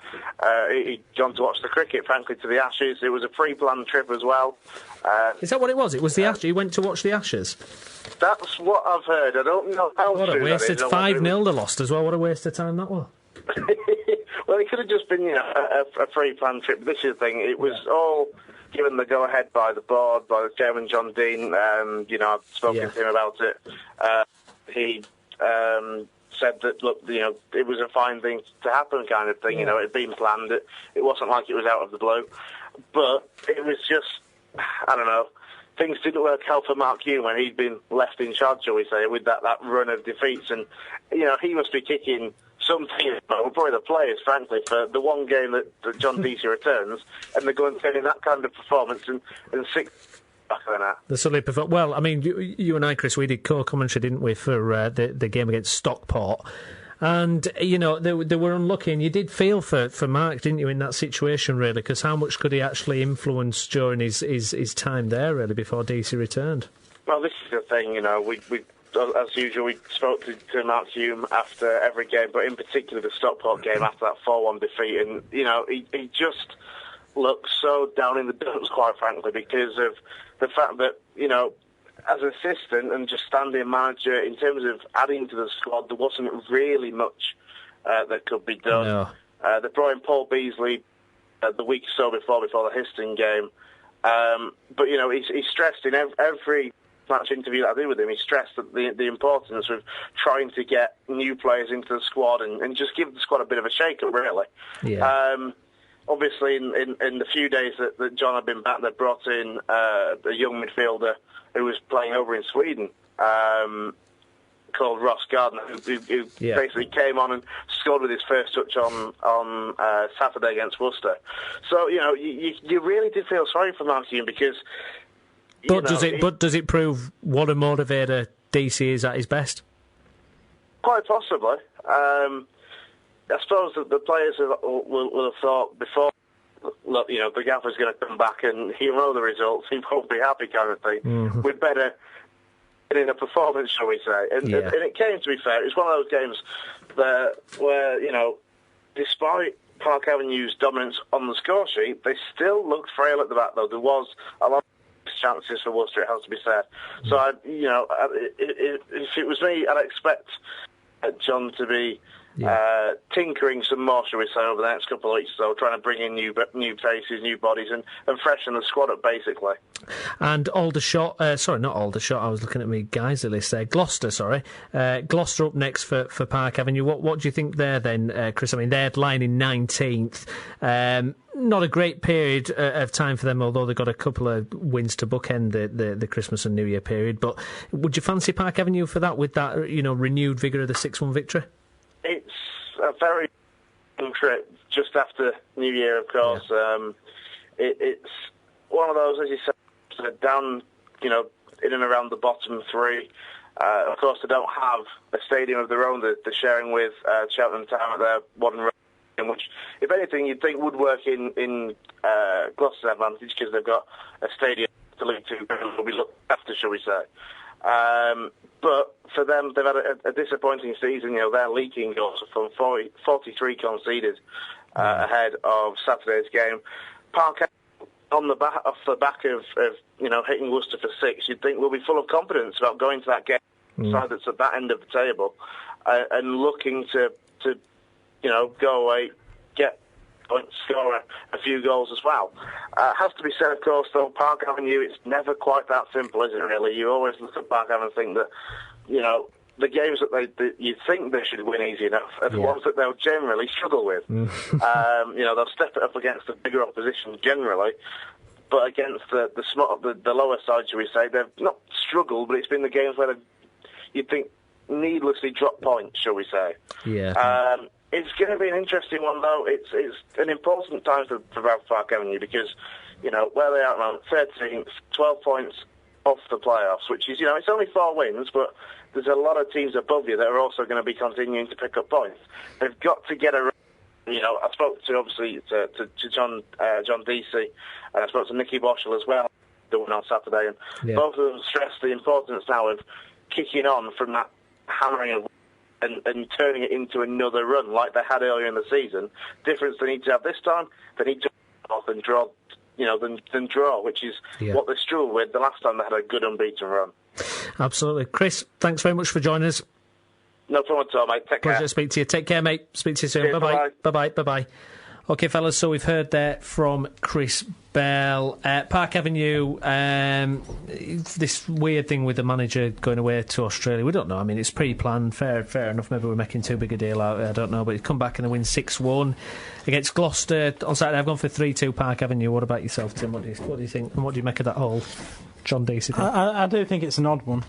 he'd gone to watch the cricket, frankly, to the Ashes. It was a pre-planned trip as well. Is that what it was? It was the Ashes? He went to watch the Ashes? That's what I've heard. I don't know how true that is. What a wasted 5-0 they lost as well. What a waste of time that was. Well, it could have just been, a pre-planned trip. This is the thing. It was all given the go-ahead by the board, by the chairman, John Dean. I've spoken to him about it. He said that, look, it was a fine thing to happen kind of thing. It had been planned. It wasn't like it was out of the blue. But it was just, I don't know, things didn't work out for Mark Hume when he'd been left in charge, shall we say, with that run of defeats. And, he must be kicking something, probably the players, frankly, for the one game that John Deasy returns, and they're going to in that kind of performance and 6 back on that. The suddenly perform. Well, I mean, you and I, Chris, we did co-commentary, didn't we, for the game against Stockport. And, they were unlucky, and you did feel for Mark, didn't you, in that situation, really, because how much could he actually influence during his time there, really, before Deasy returned? Well, this is the thing, we as usual, we spoke to Mark Hume after every game, but in particular the Stockport game after that 4-1 defeat, and, he just looked so down in the dumps, quite frankly, because of the fact that, as an assistant and just standing manager, in terms of adding to the squad, there wasn't really much that could be done. No. They brought in Paul Beasley the week or so before the Histon game, but, he stressed in every match interview that I did with him, he stressed that the importance of trying to get new players into the squad and just give the squad a bit of a shake-up, really. Yeah. Obviously, in the few days that John had been back, they brought in a young midfielder who was playing over in Sweden, called Ross Gardner, who basically came on and scored with his first touch on Saturday against Worcester. So, you really did feel sorry for Mark Hume because... But does it prove what a motivator DC is at his best? Quite possibly. I suppose that the players will have thought before, look, the gaffer's going to come back and he'll know the results, he won't be happy kind of thing. Mm-hmm. We'd better get in a performance, shall we say. And it came, to be fair, it was one of those games where, despite Park Avenue's dominance on the score sheet, they still looked frail at the back, though. There was a lot of chances for Worcester, it has to be said. So, if it was me, I'd expect John to be tinkering some more, shall we say, over the next couple of weeks or so, trying to bring in new faces, new bodies, and freshen the squad up, basically. And Aldershot, not Aldershot, I was looking at me Guiseley list there. Gloucester, Gloucester up next for Park Avenue. What do you think there then, Chris? I mean, they're lying in 19th. Not a great period of time for them, although they've got a couple of wins to bookend the Christmas and New Year period. But would you fancy Park Avenue for that, with that renewed vigour of the 6-1 victory? It's a very long trip just after New Year, of course. Yeah. It's one of those, as you said, down, in and around the bottom three. Of course, they don't have a stadium of their own. They're sharing with Cheltenham Town at their Wadden Road, which, if anything, you'd think would work in Gloucester's advantage because they've got a stadium to link to and will be looked after, shall we say. But for them, they've had a disappointing season. They're leaking goals from 43 conceded ahead of Saturday's game. Park off the back of hitting Worcester for 6, you'd think we'll be full of confidence about going to that game side that's at that end of the table and looking to go away, get points, score a few goals as well. Has to be said, of course, though, Park Avenue, it's never quite that simple, is it, really? You always look at Park Avenue and think that, the games that you think they should win easy enough are the ones that they'll generally struggle with. They'll step it up against the bigger opposition generally, but against the lower side, shall we say, they've not struggled, but it's been the games where you'd think needlessly drop points, shall we say. Yeah. It's going to be an interesting one, though. It's an important time for Bradford Park Avenue because, where they are around 13th, 12 points off the playoffs, which is, it's only 4 wins, but there's a lot of teams above you that are also going to be continuing to pick up points. They've got to get around. I spoke to, obviously, to John Deasy, and I spoke to Nicky Boschel as well, the one on Saturday, and both of them stressed the importance now of kicking on from that hammering of and turning it into another run like they had earlier in the season. Difference they need to have this time, they need to off and draw, than draw, which is what they struggled with the last time they had a good unbeaten run. Absolutely. Chris, thanks very much for joining us. No problem at all, mate. Take care. Pleasure to speak to you. Take care, mate. Speak to you soon. Bye-bye. Bye-bye. Bye-bye. OK, fellas, so we've heard there from Chris Bell. Park Avenue, this weird thing with the manager going away to Australia, we don't know. I mean, it's pre-planned, fair enough. Maybe we're making too big a deal out of it, I don't know. But he's come back and they win 6-1 against Gloucester on Saturday. I've gone for 3-2 Park Avenue. What about yourself, Tim? What do you think? And what do you make of that whole John Deacey thing? I do think it's an odd one.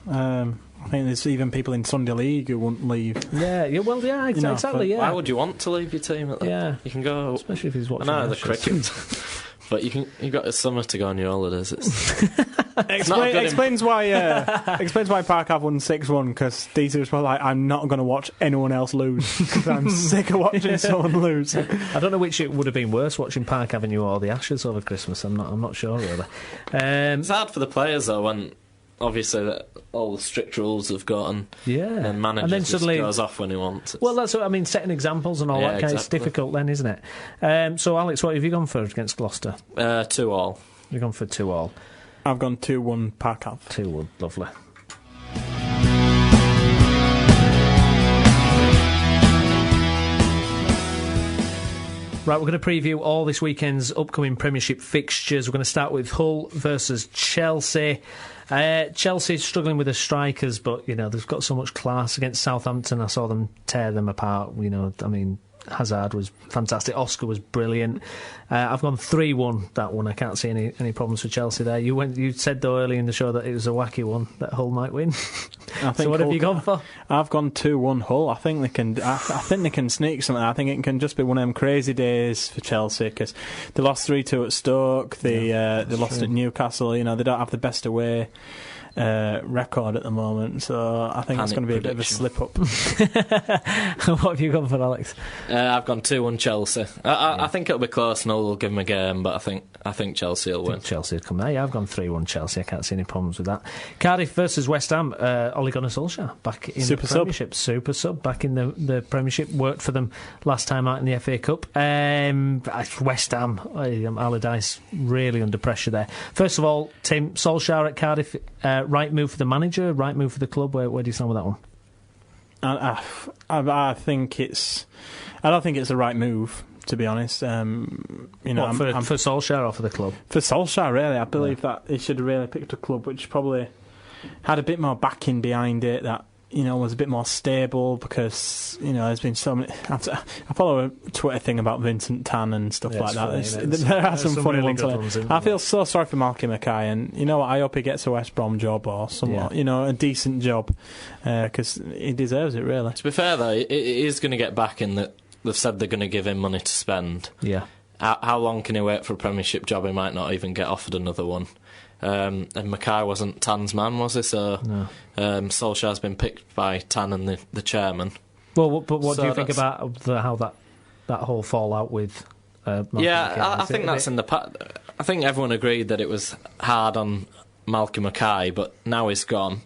I think there's even people in Sunday League who wouldn't leave. Exactly. Why would you want to leave your team? You can go, especially if he's watching. I know the cricket, but you've got a summer to go on your holidays. Explains why Park Ave won 6-1, because Deacey was probably like, I'm not going to watch anyone else lose because I'm sick of watching someone lose. I don't know which it would have been worse, watching Park Avenue or the Ashes over Christmas. I'm not sure really. It's hard for the players though when obviously that all the strict rules have got and manager and then suddenly goes off when he wants. Well, that's what I mean, setting examples and all that kind of. It's difficult then, isn't it? So Alex, what have you gone for against Gloucester? 2-2. You've gone for 2-2. I've gone 2-1 Park Ave. 2-1, lovely. Right, we're going to preview all this weekend's upcoming Premiership fixtures. We're going to start with Hull versus Chelsea. Chelsea struggling with the strikers, but they've got so much class against Southampton. I saw them tear them apart. Hazard was fantastic. Oscar was brilliant. I've gone 3-1 that one. I can't see any problems for Chelsea there. You said though early in the show that it was a wacky one that Hull might win. So what have you gone for? I've gone 2-1 Hull. I think they can. I think they can sneak something. I think it can just be one of them crazy days for Chelsea because they lost 3-2 at Stoke. They lost at Newcastle. They don't have the best away record at the moment, so I think it's going to be a bit of a slip up. What have you gone for, Alex? I've gone 2-1 Chelsea. I think it'll be close and we'll give them a game, but I think Chelsea will win. Chelsea will come there. Yeah, I've gone 3-1 Chelsea. I can't see any problems with that. Cardiff versus West Ham. Ole Gunnar Solskjaer back in the Premiership. Super sub back in the Premiership. Worked for them last time out in the FA Cup. West Ham, Allardyce really under pressure there. First of all, Tim, Solskjaer at Cardiff. Right move for the manager, right move for the club. Where do you stand with that one? I think it's. I don't think it's the right move, to be honest. For Solskjaer or for the club? For Solskjaer, really. I believe that he should have really picked a club which probably had a bit more backing behind it. That was a bit more stable because there's been so many. I follow a Twitter thing about Vincent Tan and stuff like that. There are some funny really ones. I feel so sorry for Malky Mackay, and I hope he gets a West Brom job or somewhat, a decent job because he deserves it really. To be fair though, it is going to get back in that they've said they're going to give him money to spend. Yeah. How long can he wait for a Premiership job? He might not even get offered another one. And Mackay wasn't Tan's man, was he? So no. Solskjaer's been picked by Tan and the chairman. Well, but what do you think about how that whole fallout with? I think that's in the past. I think everyone agreed that it was hard on Malky Mackay, but now he's gone.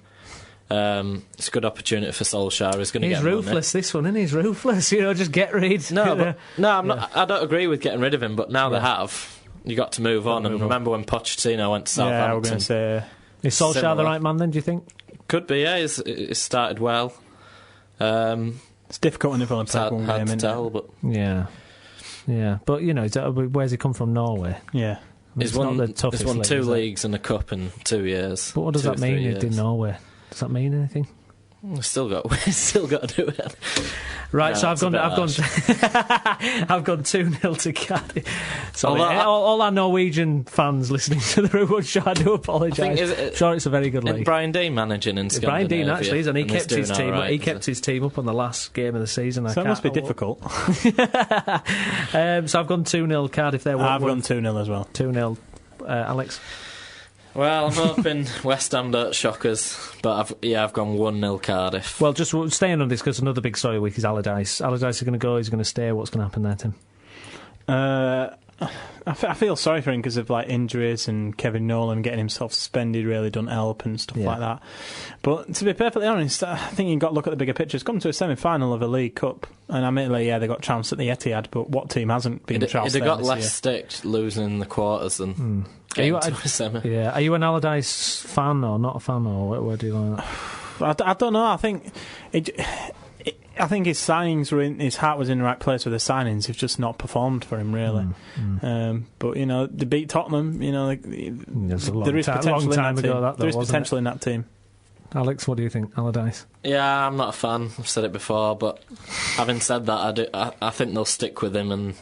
It's a good opportunity for Solskjaer. He's going to get ruthless. Money. This one, isn't he? He's ruthless. Just get rid. No, I'm not. I don't agree with getting rid of him, but now they have. You got to move on. And remember when Pochettino went to Southampton? Yeah, I was going to say. Is Solskjaer the right man then, do you think? Could be, yeah. He's started well. It's difficult when you've only played one game, to tell, but... Yeah. But, where's he come from? Norway? Yeah. He's won 2 leagues and a cup in 2 years. But what does that mean in Norway? Does that mean anything? We've still got to do it. Right, no, so I've gone 2-0 to Cardiff. Sorry, all our Norwegian fans listening to the Root Show, I do apologise. Sure, it's a very good league. Brian Dean managing in Scandinavia. Brian Dean actually is, and he kept his team. He kept his team up on the last game of the season. So it must be difficult. So I've gone 2-0 Cardiff there. I've gone 2-0 as well. 2-0, Alex. Well, I'm hoping West Ham don't shock us, but I've gone 1-0 Cardiff. Well, just staying on this because another big story of the week is Allardyce. Allardyce is going to go, he's going to stay. What's going to happen there, Tim? I feel sorry for him because of like injuries, and Kevin Nolan getting himself suspended really doesn't help and stuff like that. But to be perfectly honest, I think you've got to look at the bigger picture. It's come to a semi-final of a League Cup, and admittedly, they got trounced at the Etihad, but what team hasn't been trounced there? They got less stick losing in the quarters than getting to a semi. Yeah, are you an Allardyce fan or not a fan, or where do you like that? I don't know. I think his signings his heart was in the right place with the signings. It's just not performed for him really. But they beat Tottenham. There is potential in that team. There is potential in that team. Alex, what do you think, Allardyce? Yeah, I'm not a fan. I've said it before, but having said that, I think they'll stick with him, and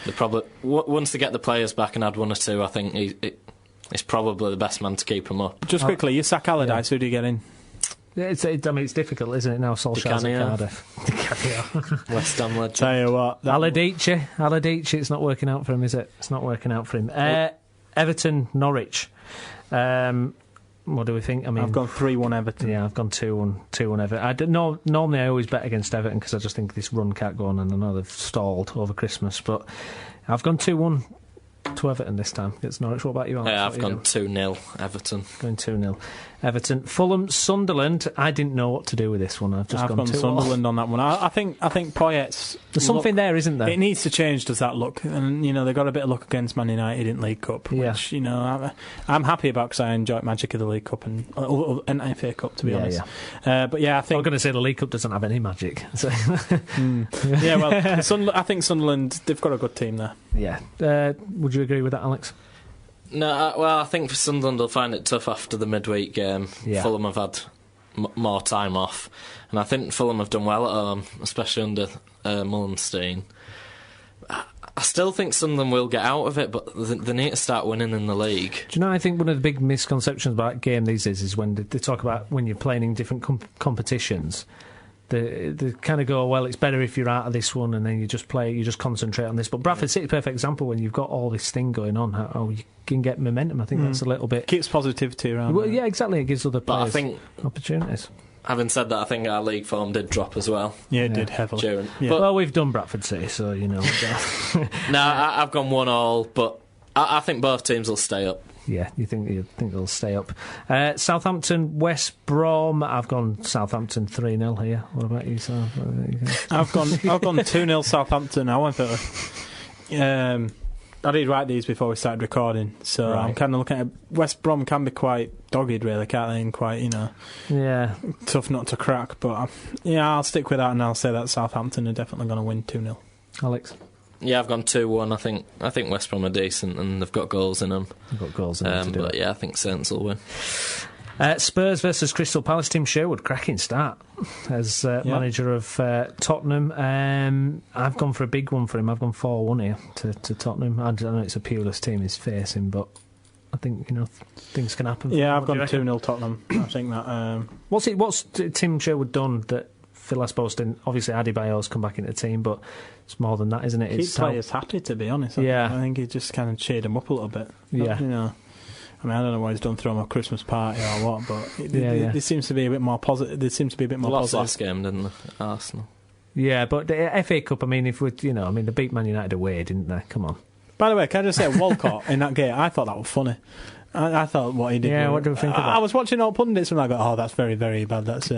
they probably once they get the players back and add one or two, I think he's probably the best man to keep him up. Just quickly, you sack Allardyce, who do you get in? It's difficult, isn't it, now? Solskjaer's at Cardiff. West Ham legend. Tell you what. Allardyce, it's not working out for him, is it? It's not working out for him. Everton, Norwich. What do we think? I mean, I've gone 3-1 Everton. Yeah, I've gone 2-1 Everton. Normally I always bet against Everton because I just think this run can't go on, and I know they've stalled over Christmas, but I've gone 2-1 to Everton this time. It's Norwich. What about you, Alex? Yeah, I've gone 2-0 Everton. Going 2-0 Everton. Fulham, Sunderland. I didn't know what to do with this one. I've gone Sunderland on that one. I think Poyet's... There's something there, isn't there? It needs to change, does that look? And, they got a bit of luck against Man United in League Cup, which, I'm happy about because I enjoy magic of the League Cup and FA Cup, to be honest. Yeah. But yeah, I think... I'm going to say the League Cup doesn't have any magic. So. Yeah, well, I think Sunderland, they've got a good team there. Yeah. Would you agree with that, Alex? No, well, I think for Sunderland they'll find it tough after the midweek game. Yeah. Fulham have had more time off, and I think Fulham have done well at home, especially under Mullenstein. I still think Sunderland will get out of it, but they need to start winning in the league. Do you know, I think one of the big misconceptions about game these days is when they talk about when you're playing in different competitions, they kind of go, well, it's better if you're out of this one and then you just concentrate on this. But Bradford City, perfect example, when you've got all this thing going on, how you can get momentum. I think that's a little bit... Keeps positivity around. Well, yeah, exactly. It gives other players opportunities. Having said that, I think our league form did drop as well. Yeah, it did heavily. Well, we've done Bradford City, so, No, I've gone 1-1, but I think both teams will stay up. Yeah, you think they'll stay up. Southampton, West Brom. I've gone Southampton 3-0 here. What about you, Sam? I've gone 2-0 Southampton. I went for... I did write these before we started recording, so right. I'm kind of looking at... West Brom can be quite dogged, really, can't they? And quite, tough nut to crack. But, I'll stick with that, and I'll say that Southampton are definitely going to win 2-0. Alex? Yeah, I've gone 2-1. I think West Brom are decent, and they've got goals in them. They've got goals in them to do but, I think Saints will win. Spurs versus Crystal Palace. Tim Sherwood, cracking start as manager of Tottenham. I've gone for a big one for him. I've gone 4-1 here to Tottenham. I don't know it's a peerless team he's facing, but I think things can happen. Yeah, I've gone 2-0 Tottenham. I think that. What's Tim Sherwood done that Phil Aspos didn't? Obviously, Adebayor's come back into the team, but it's more than that, isn't it? Keep players happy, to be honest. I think he just kind of cheered them up a little bit. Yeah. I mean, I don't know what he's done through him a Christmas party or what, but there seems to be a bit more positive. There seems to be a bit more positive. Last game, didn't they? Arsenal. Yeah, but the FA Cup. I mean, they beat Man United away, didn't they? Come on. By the way, can I just say, Walcott in that game, I thought that was funny. I thought what he did. Yeah, what do you think of that? I was watching all pundits and I go, "Oh, that's very, very bad. That's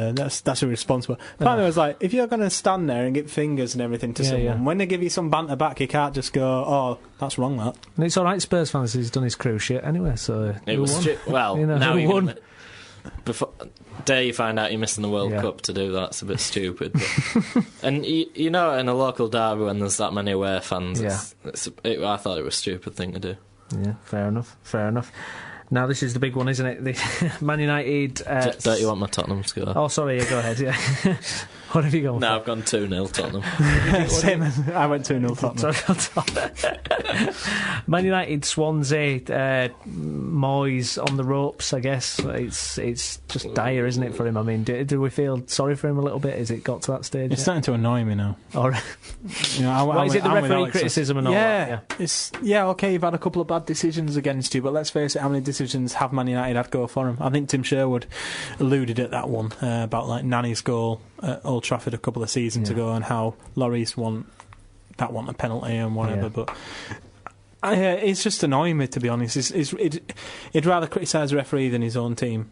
irresponsible." Finally, I was like, if you're going to stand there and give fingers and everything to someone, when they give you some banter back, you can't just go, "Oh, that's wrong." That. And it's all right, Spurs fans. He's done his crew shit anyway, so it was now he won. Before dare you find out you're missing the World Cup to do that? It's a bit stupid. But, and in a local derby when there's that many away fans, I thought it was a stupid thing to do. Yeah, fair enough. Now this is the big one, isn't it? The Man United... don't you want my Tottenham score? Oh, sorry, go ahead, yeah. What have you gone for? No, I've gone 2-0 Tottenham. Same, I went 2-0 Tottenham. Man United, Swansea, Moyes on the ropes, I guess. It's just dire, isn't it, for him? I mean, do we feel sorry for him a little bit? Has it got to that stage? It's starting to annoy me now. All right. Is it the referee criticism and all that? Yeah, okay, you've had a couple of bad decisions against you, but let's face it, how many decisions have Man United had go for him? I think Tim Sherwood alluded at that one about like Nani's goal at Old Trafford a couple of seasons ago and how Lloris won a penalty and whatever, but It's just annoying me, to be honest. He'd rather criticise the referee than his own team.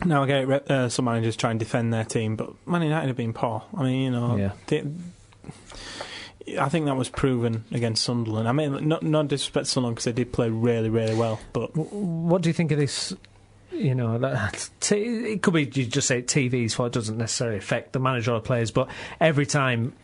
Now I get it, some managers try and defend their team, but Man United have been poor. I mean, I think that was proven against Sunderland. I mean, not disrespect to Sunderland because they did play really, really well. But what do you think of this? It could be you just say TV's fault. It doesn't necessarily affect the manager or the players. But every time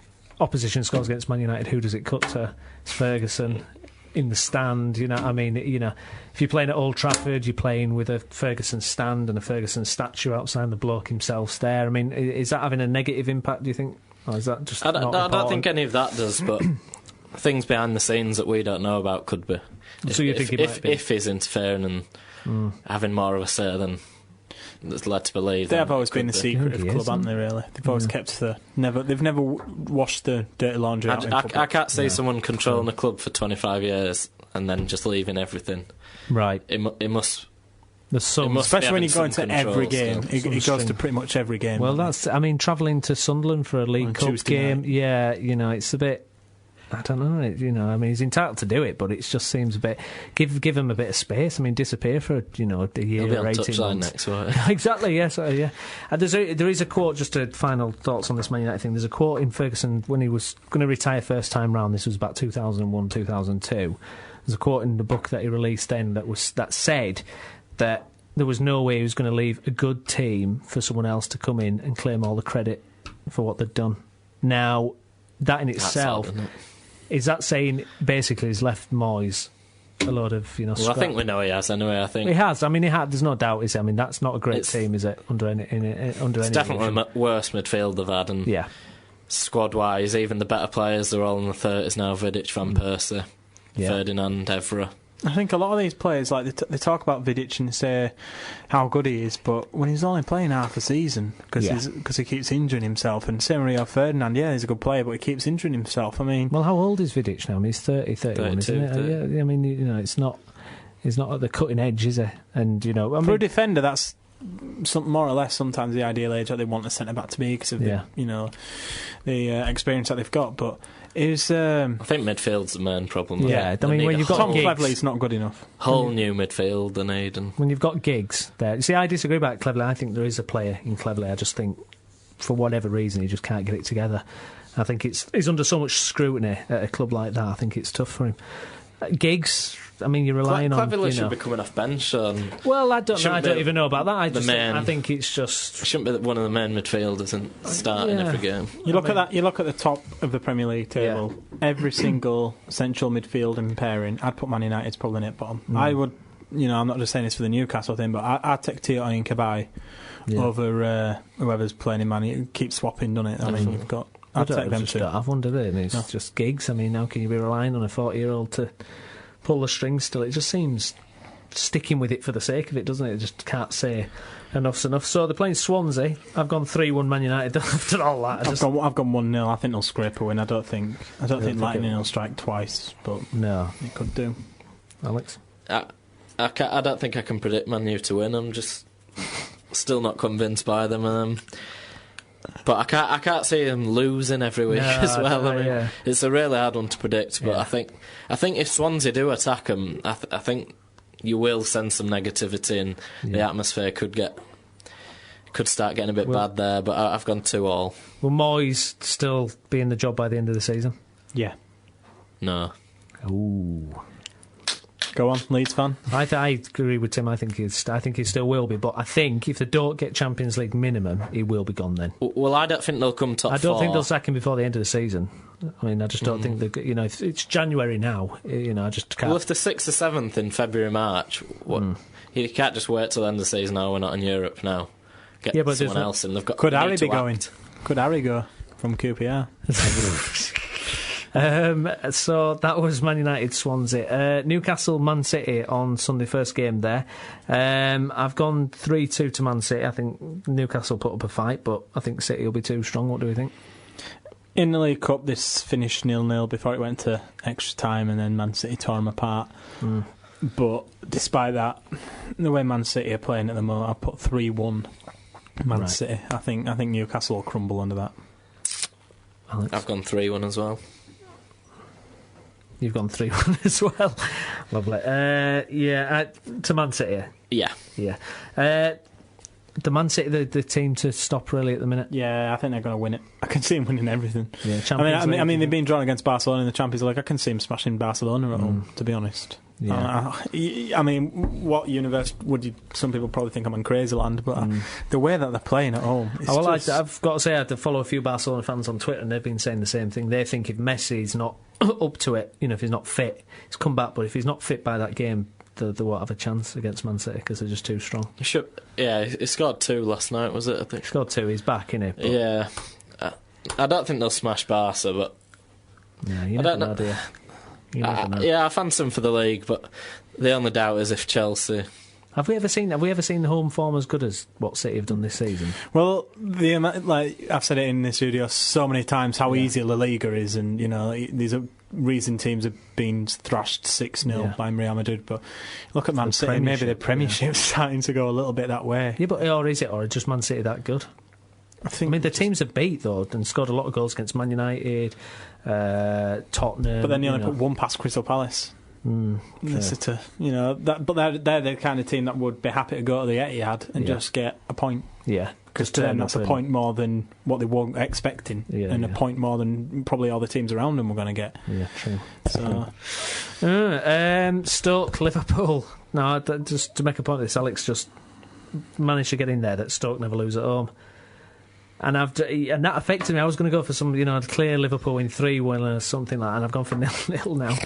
opposition scores against Man United, who does it cut to? It's Ferguson. In the stand, if you're playing at Old Trafford, you're playing with a Ferguson stand and a Ferguson statue outside, the bloke himself's there. I mean, is that having a negative impact, do you think? Or is that just I don't think any of that does, but things behind the scenes that we don't know about could be. So you think it might be? If he's interfering and having more of a say than that's led to believe. They have always been the secret of club, haven't they, really? They've always kept they've never washed the dirty laundry out. I can't see someone controlling a club for 25 years and then just leaving everything. Right. It must... Especially when you go into every game. It goes to pretty much every game. Well, travelling to Sunderland for a League Cup game, it's a bit... I don't know, I mean, he's entitled to do it, but it just seems a bit... Give him a bit of space. I mean, disappear for, a year or 18 months. Next, right? Exactly, yes, yeah. There is a quote, just to final thoughts on this Man United thing, there's a quote in Ferguson when he was going to retire first time round, this was about 2001, 2002. There's a quote in the book that he released then that said that there was no way he was going to leave a good team for someone else to come in and claim all the credit for what they'd done. Now, that in itself... Is that saying basically he's left Moyes a lot of Well, I think we know he has anyway. I think he has. I mean, there's no doubt. Is it? I mean, that's not a great team, is it? Under any definitely the worst midfield they've had, and squad wise, even the better players they're all in the 30s now. Vidic, Van Persie, Ferdinand, Evra. I think a lot of these players, like they talk about Vidic and say how good he is, but when he's only playing half a season because he keeps injuring himself. And same Rio Ferdinand, he's a good player, but he keeps injuring himself. I mean, well, how old is Vidic now? I mean, he's 31, 32, isn't it? Yeah, I mean, he's not at the cutting edge, is he? And for a defender, that's more or less sometimes the ideal age that they want a centre back to be because of the experience that they've got, but. I think midfield's the main problem. Yeah, I mean, when you've got Tom Cleverley's not good enough. Whole new midfield they need. When you've got Giggs there, you see, I disagree about Cleverley. I think there is a player in Cleverley. I just think, for whatever reason, he just can't get it together. I think he's under so much scrutiny at a club like that. I think it's tough for him. Giggs, I mean, you're relying on... Cleverley should be coming off bench. Well, I don't even know about that. I think it's just... Shouldn't be one of the main midfielders and starting every game. You look at the top of the Premier League table, every single central midfield and pairing, I'd put Man United's probably at bottom. I would, I'm not just saying this for the Newcastle thing, but I'd take Tiote and Cabaye over whoever's playing in Man United. It keeps swapping, doesn't it? I mean, you've got... I'd take them too. I've wondered it. It's just Giggs. I mean, how can you be relying on a 40-year-old to pull the strings still? It just seems sticking with it for the sake of it, doesn't it? Just can't say enough's enough. So they're playing Swansea. I've gone 3-1 Man United after all that. I've gone 1-0. I think they'll scrape a win. I don't think Lightning will strike twice, but no, it could do. Alex, I don't think I can predict Man U to win. I'm just still not convinced by them. But I can't see them losing every week as well. I mean, it's a really hard one to predict. But I think if Swansea do attack them, I think you will sense some negativity, and the atmosphere could start getting a bit bad there. But I've gone 2-2. Will Moyes still be in the job by the end of the season? Yeah. No. Ooh. Go on, Leeds fan. I agree with Tim. I think he still will be, but I think if they don't get Champions League minimum, he will be gone then. Well, I don't think they'll come top 4. I don't think they'll sack him before the end of the season. I mean, I just don't think that. If it's January now, I just can't. Well, if they're 6th or 7th in February, March, you can't just wait till the end of the season. We're not in Europe now. Get but someone else in. They've got. Could Harry be going? Could Harry go from QPR? So that was Man United Swansea. Newcastle Man City on Sunday, first game there. I've gone 3-2 to Man City. I think Newcastle put up a fight, but I think City will be too strong. What do we think? In the League Cup, this finished 0-0 before it went to extra time, and then Man City tore them apart. But despite that, the way Man City are playing at the moment, I put 3-1 Man City. I think Newcastle will crumble under that. Alex? I've gone 3-1 as well. You've gone 3-1 as well. Lovely. To Man City. Yeah. The Man City, the team to stop really at the minute. Yeah, I think they're going to win it. I can see them winning everything. Yeah, I mean, they've been drawn against Barcelona in the Champions League. I can see them smashing Barcelona at home, to be honest. Yeah. I mean, what universe would you? Some people probably think I'm in crazy land, but the way that they're playing at home. I've got to say, I had to follow a few Barcelona fans on Twitter, and they've been saying the same thing. They think if Messi's not up to it, if he's not fit, he's come back. But if he's not fit by that game, they won't have a chance against Man City because they're just too strong. He scored 2 last night, was it? I think he scored 2. He's back, innit? Yeah, I don't think they'll smash Barca, but I don't know. Do you? I fancy them for the league, but the only doubt is if Chelsea. Have we ever seen the home form as good as what City have done this season? Well, I've said it in this studio so many times how easy La Liga is, and these are recent teams have been thrashed 6-0 by Real Madrid. But look at Man City, maybe the Premiership's starting to go a little bit that way. Yeah, but or is just Man City that good? I mean, the teams have beat though and scored a lot of goals against Man United, Tottenham. But then they only put 1 past Crystal Palace. But they're the kind of team that would be happy to go to the Etihad and just get a point. Yeah, because to them that's a point more than what they weren't expecting, and a point more than probably all the teams around them were going to get. Yeah, true. Stoke, Liverpool. No, just to make a point of this, Alex just managed to get in there that Stoke never lose at home. And that affected me. I was going to go for some, clear Liverpool in 3-1 or something like that, and I've gone for 0-0 now.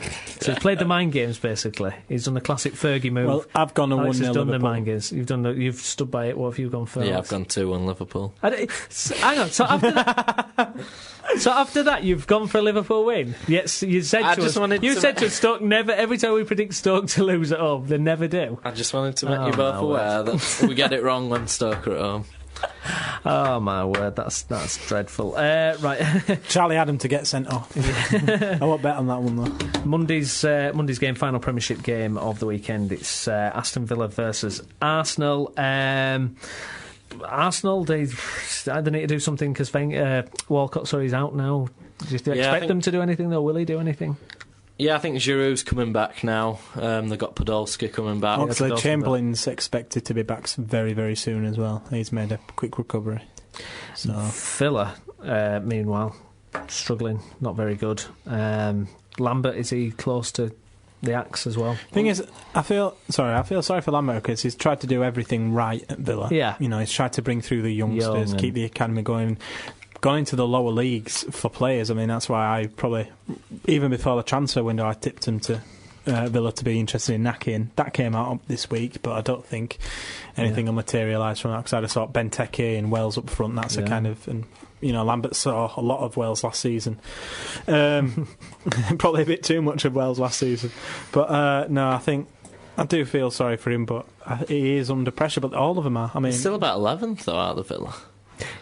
So he's played the mind games, basically. He's done the classic Fergie move. Well, I've gone to 1-0 Liverpool. Liverpool. The mind games. You've stood by it. What have you gone for? Yeah, I've gone 2-1 Liverpool. Hang on. So after that, you've gone for a Liverpool win. Yes, you said to us, Stoke never. Every time we predict Stoke to lose at home, they never do. I just wanted to make you both aware that we get it wrong when Stoke are at home. Oh my word, that's dreadful. Right, Charlie Adam to get sent off. I won't bet on that one though. Monday's game, final Premiership game of the weekend. It's Aston Villa versus Arsenal. Arsenal, they need to do something because Walcott, he's out now. Do you expect them to do anything though? Will he do anything? Yeah, I think Giroud's coming back now. They've got Podolski coming back. Oxlade Chamberlain's expected to be back very, very soon as well. He's made a quick recovery. So Villa, meanwhile, struggling, not very good. Lambert, is he close to the axe as well? Thing is, I feel sorry for Lambert because he's tried to do everything right at Villa. Yeah, he's tried to bring through the youngsters, keep the academy going. Gone into the lower leagues for players. I mean, that's why I probably, even before the transfer window, I tipped him to Villa to be interested in Naki, and that came out this week, but I don't think anything will materialise from that because I just thought Benteke and Wells up front, that's a kind of, and Lambert saw a lot of Wells last season. Probably a bit too much of Wells last season. But no, I think I do feel sorry for him, but he is under pressure, but all of them are. I mean, he's still about 11th though out of the Villa.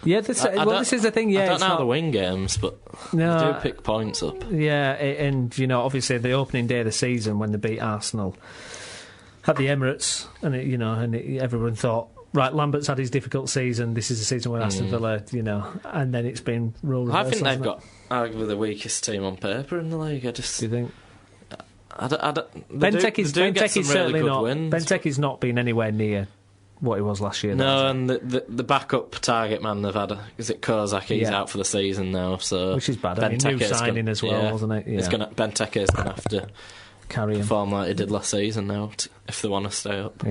Yeah, this is the thing. Yeah, I don't know how to win games, but they do pick points up. Yeah, and obviously the opening day of the season when they beat Arsenal at the Emirates, and everyone thought, right, Lambert's had his difficult season. This is the season where Aston Villa, and then it's been role reversal. I think they've got arguably the weakest team on paper in the league. Do you think? Benteke's certainly not. Benteke's not been anywhere near what he was last year. No, and the backup target man they've had, is it Kozak? He's out for the season now, so which is bad. New signing as well, wasn't it? Yeah. Benteke's going to have to carry him, perform like he did last season now if they want to stay up.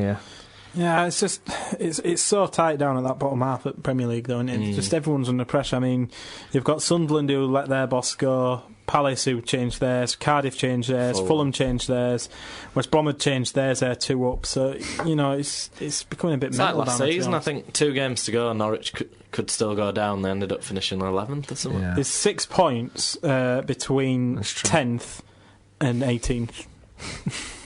Yeah, it's just it's so tight down at that bottom half at Premier League though, and it's just everyone's under pressure. I mean, you've got Sunderland who let their boss go, Palace who changed theirs, Cardiff changed theirs, Fulham changed theirs, West Brom had changed theirs. They're 2 up, so it's becoming a bit mental. Like last season, I think 2 games to go, Norwich could still go down. They ended up finishing 11th or something. There's 6 points between 10th and 18th.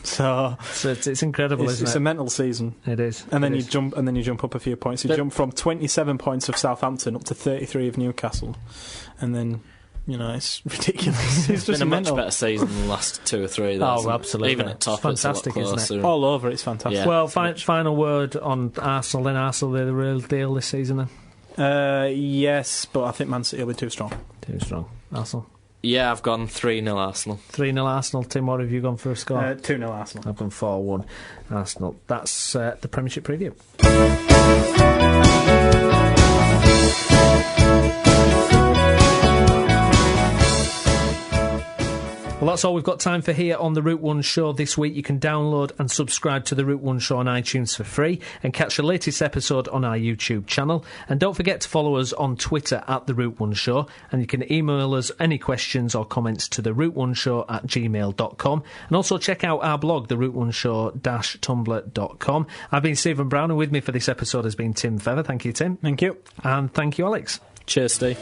So it's incredible, isn't it? It's a mental season. It is. And then you jump up a few points. You jump from 27 points of Southampton up to 33 of Newcastle. And then, it's ridiculous. It's just been a much better season than the last 2 or 3. Oh, absolutely. Even at top, it's fantastic, isn't it? All over, it's fantastic. Yeah. Well, final word on Arsenal. Then Arsenal, they're the real deal this season then? Yes, but I think Man City will be too strong. Too strong. Arsenal? Yeah, I've gone 3-0 Arsenal. 3-0 Arsenal. Tim, what have you gone for a score? 2-0 Arsenal. I've gone 4-1 Arsenal. That's the Premiership preview. Well, that's all we've got time for here on the Route 1 Show this week. You can download and subscribe to the Route 1 Show on iTunes for free and catch the latest episode on our YouTube channel. And don't forget to follow us on Twitter at the Route 1 Show, and you can email us any questions or comments to the route1show@gmail.com. And also check out our blog, the route1show-tumblr.com. I've been Stephen Brown, and with me for this episode has been Tim Feather. Thank you, Tim. Thank you. And thank you, Alex. Cheers, Steve.